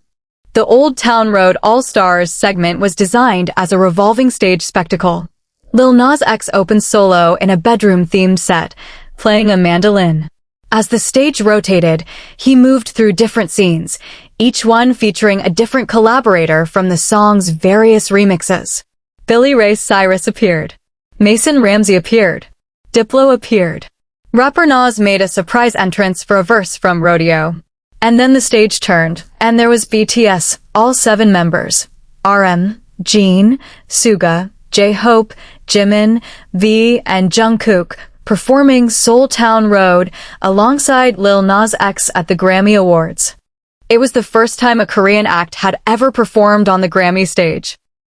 The Old Town Road All-Stars segment was designed as a revolving stage spectacle. Lil Nas X opened solo in a bedroom-themed set, playing a mandolin. As the stage rotated, he moved through different scenes, each one featuring a different collaborator from the song's various remixes. Billy Ray Cyrus appeared. Mason Ramsey appeared. Diplo appeared. Rapper Nas made a surprise entrance for a verse from Rodeo. And then the stage turned, and there was BTS, all 7 members. RM, Jin, Suga, J-Hope, Jimin, V, and Jungkook performing Seoul Town Road alongside Lil Nas X at the Grammy Awards. It was the first time a Korean act had ever performed on the Grammy stage.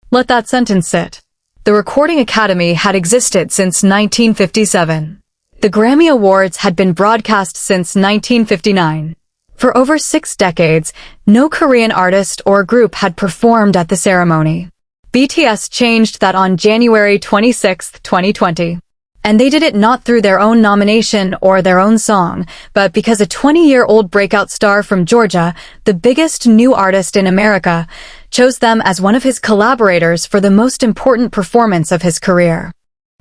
Let that sentence sit. The Recording Academy had existed since 1957. The Grammy Awards had been broadcast since 1959. For over 6 decades, no Korean artist or group had performed at the ceremony. BTS changed that on January 26, 2020. And they did it not through their own nomination or their own song, but because a 20-year-old breakout star from Georgia, the biggest new artist in America, chose them as one of his collaborators for the most important performance of his career.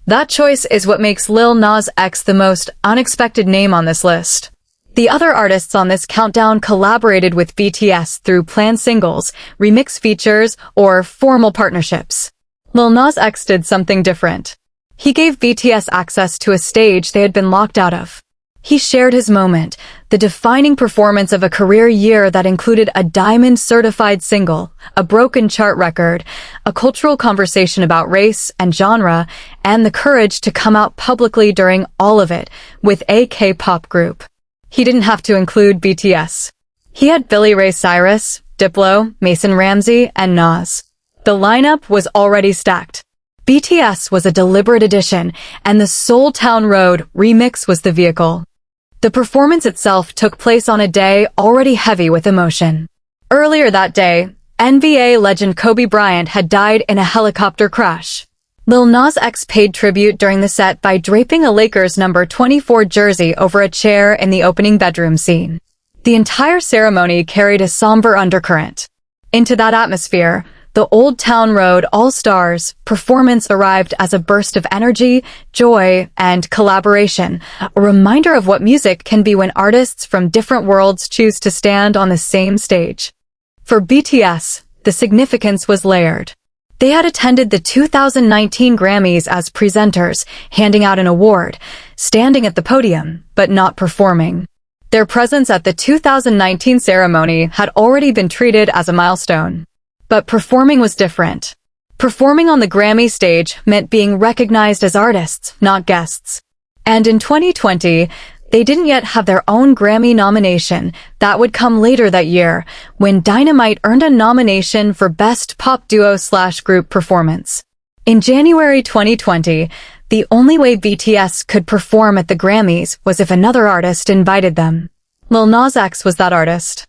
That choice is what makes Lil Nas X the most unexpected name on this list. The other artists on this countdown collaborated with BTS through planned singles, remix features, or formal partnerships. Lil Nas X did something different. He gave BTS access to a stage they had been locked out of. He shared his moment, the defining performance of a career year that included a diamond-certified single, a broken chart record, a cultural conversation about race and genre, and the courage to come out publicly during all of it with a K-pop group. He didn't have to include BTS. He had Billy Ray Cyrus, Diplo, Mason Ramsey, and Nas. The lineup was already stacked. BTS was a deliberate addition, and the Seoul Town Road remix was the vehicle. The performance itself took place on a day already heavy with emotion. Earlier that day, NBA legend Kobe Bryant had died in a helicopter crash. Lil Nas X paid tribute during the set by draping a Lakers number 24 jersey over a chair in the opening bedroom scene. The entire ceremony carried a somber undercurrent. Into that atmosphere, the Old Town Road All-Stars performance arrived as a burst of energy, joy, and collaboration, a reminder of what music can be when artists from different worlds choose to stand on the same stage. For BTS, the significance was layered. They had attended the 2019 Grammys as presenters, handing out an award, standing at the podium, but not performing. Their presence at the 2019 ceremony had already been treated as a milestone. But performing was different. Performing on the Grammy stage meant being recognized as artists, not guests. And in 2020, They didn't yet have their own Grammy nomination. That would come later that year, when Dynamite earned a nomination for Best Pop Duo/Group Performance. In January 2020, the only way BTS could perform at the Grammys was if another artist invited them. Lil Nas X was that artist.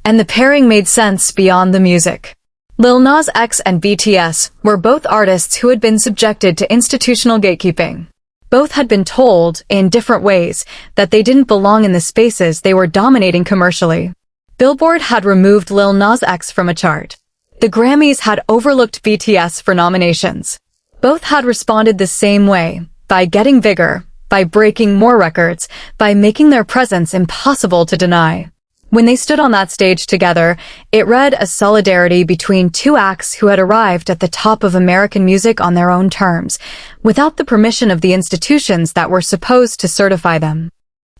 And the pairing made sense beyond the music. Lil Nas X and BTS were both artists who had been subjected to institutional gatekeeping. Both had been told, in different ways, that they didn't belong in the spaces they were dominating commercially. Billboard had removed Lil Nas X from a chart. The Grammys had overlooked BTS for nominations. Both had responded the same way, by getting bigger, by breaking more records, by making their presence impossible to deny. When they stood on that stage together, it read a solidarity between two acts who had arrived at the top of American music on their own terms, without the permission of the institutions that were supposed to certify them.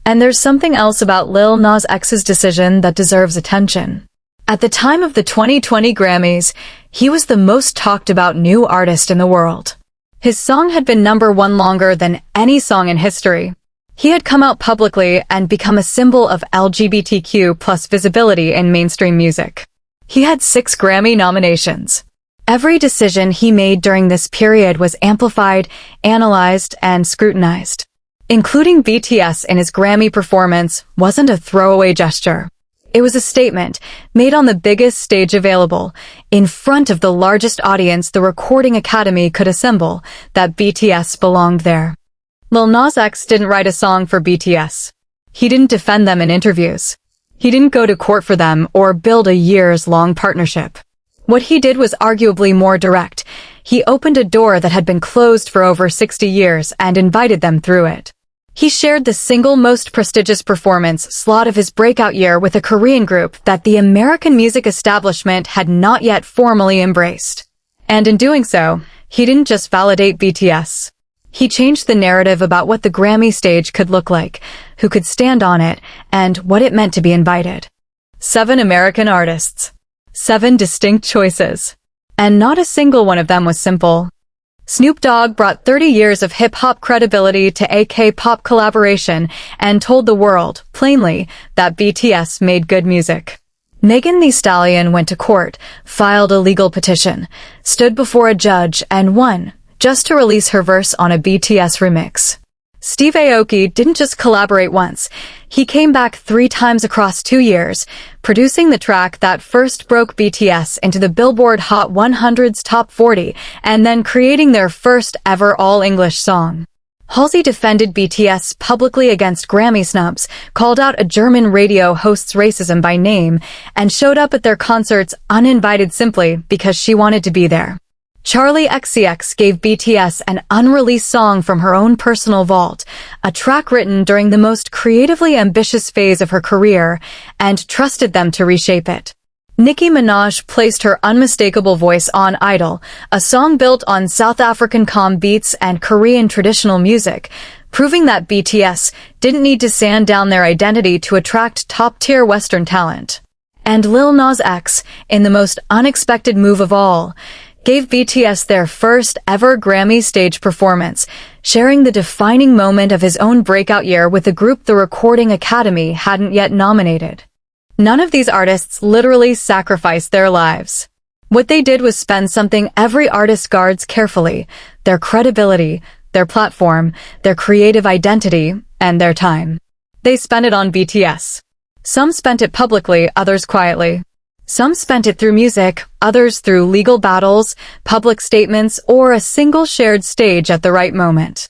And there's something else about Lil Nas X's decision that deserves attention. At the time of the 2020 Grammys, he was the most talked about new artist in the world. His song had been #1 longer than any song in history. He had come out publicly and become a symbol of LGBTQ+ visibility in mainstream music. He had 6 Grammy nominations. Every decision he made during this period was amplified, analyzed, and scrutinized. Including BTS in his Grammy performance wasn't a throwaway gesture. It was a statement, made on the biggest stage available, in front of the largest audience the Recording Academy could assemble, that BTS belonged there. Lil Nas X didn't write a song for BTS. He didn't defend them in interviews. He didn't go to court for them or build a years-long partnership. What he did was arguably more direct. He opened a door that had been closed for over 60 years and invited them through it. He shared the single most prestigious performance slot of his breakout year with a Korean group that the American music establishment had not yet formally embraced. And in doing so, he didn't just validate BTS. He changed the narrative about what the Grammy stage could look like, who could stand on it, and what it meant to be invited. 7 American artists. 7 distinct choices. And not a single one of them was simple. Snoop Dogg brought 30 years of hip-hop credibility to a Kpop collaboration and told the world, plainly, that BTS made good music. Thee Stallion went to court, filed a legal petition, stood before a judge, and won, just to release her verse on a BTS remix. Aoki didn't just collaborate once. He came back 3 times across 2 years, producing the track that first broke BTS into the Billboard Hot 100's Top 40, and then creating their first ever all-English song. Halsey defended BTS publicly against Grammy snubs, called out a German radio host's racism by name, and showed up at their concerts uninvited simply because she wanted to be there. Charli XCX gave BTS an unreleased song from her own personal vault, a track written during the most creatively ambitious phase of her career, and trusted them to reshape it. Nicki Minaj placed her unmistakable voice on Idol, a song built on South African calm beats and Korean traditional music, proving that BTS didn't need to sand down their identity to attract top-tier Western talent. And Lil Nas X, in the most unexpected move of all, gave BTS their first ever Grammy stage performance, sharing the defining moment of his own breakout year with a group the Recording Academy hadn't yet nominated. None of these artists literally sacrificed their lives. What they did was spend something every artist guards carefully: their credibility, their platform, their creative identity, and their time. They spent it on BTS. Some spent it publicly, others quietly. Some spent it through music, others through legal battles, public statements, or a single shared stage at the right moment.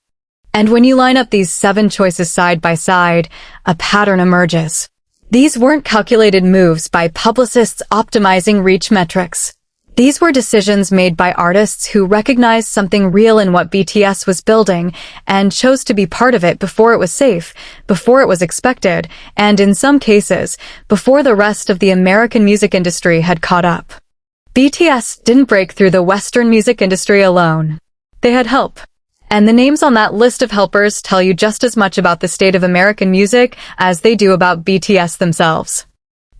And when you line up these 7 choices side by side, a pattern emerges. These weren't calculated moves by publicists optimizing reach metrics. These were decisions made by artists who recognized something real in what BTS was building and chose to be part of it before it was safe, before it was expected, and in some cases, before the rest of the American music industry had caught up. BTS didn't break through the Western music industry alone. They had help. And the names on that list of helpers tell you just as much about the state of American music as they do about BTS themselves.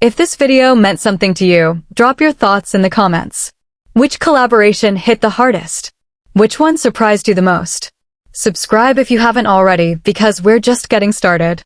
If this video meant something to you, drop your thoughts in the comments. Which collaboration hit the hardest? Which one surprised you the most? Subscribe if you haven't already, because we're just getting started.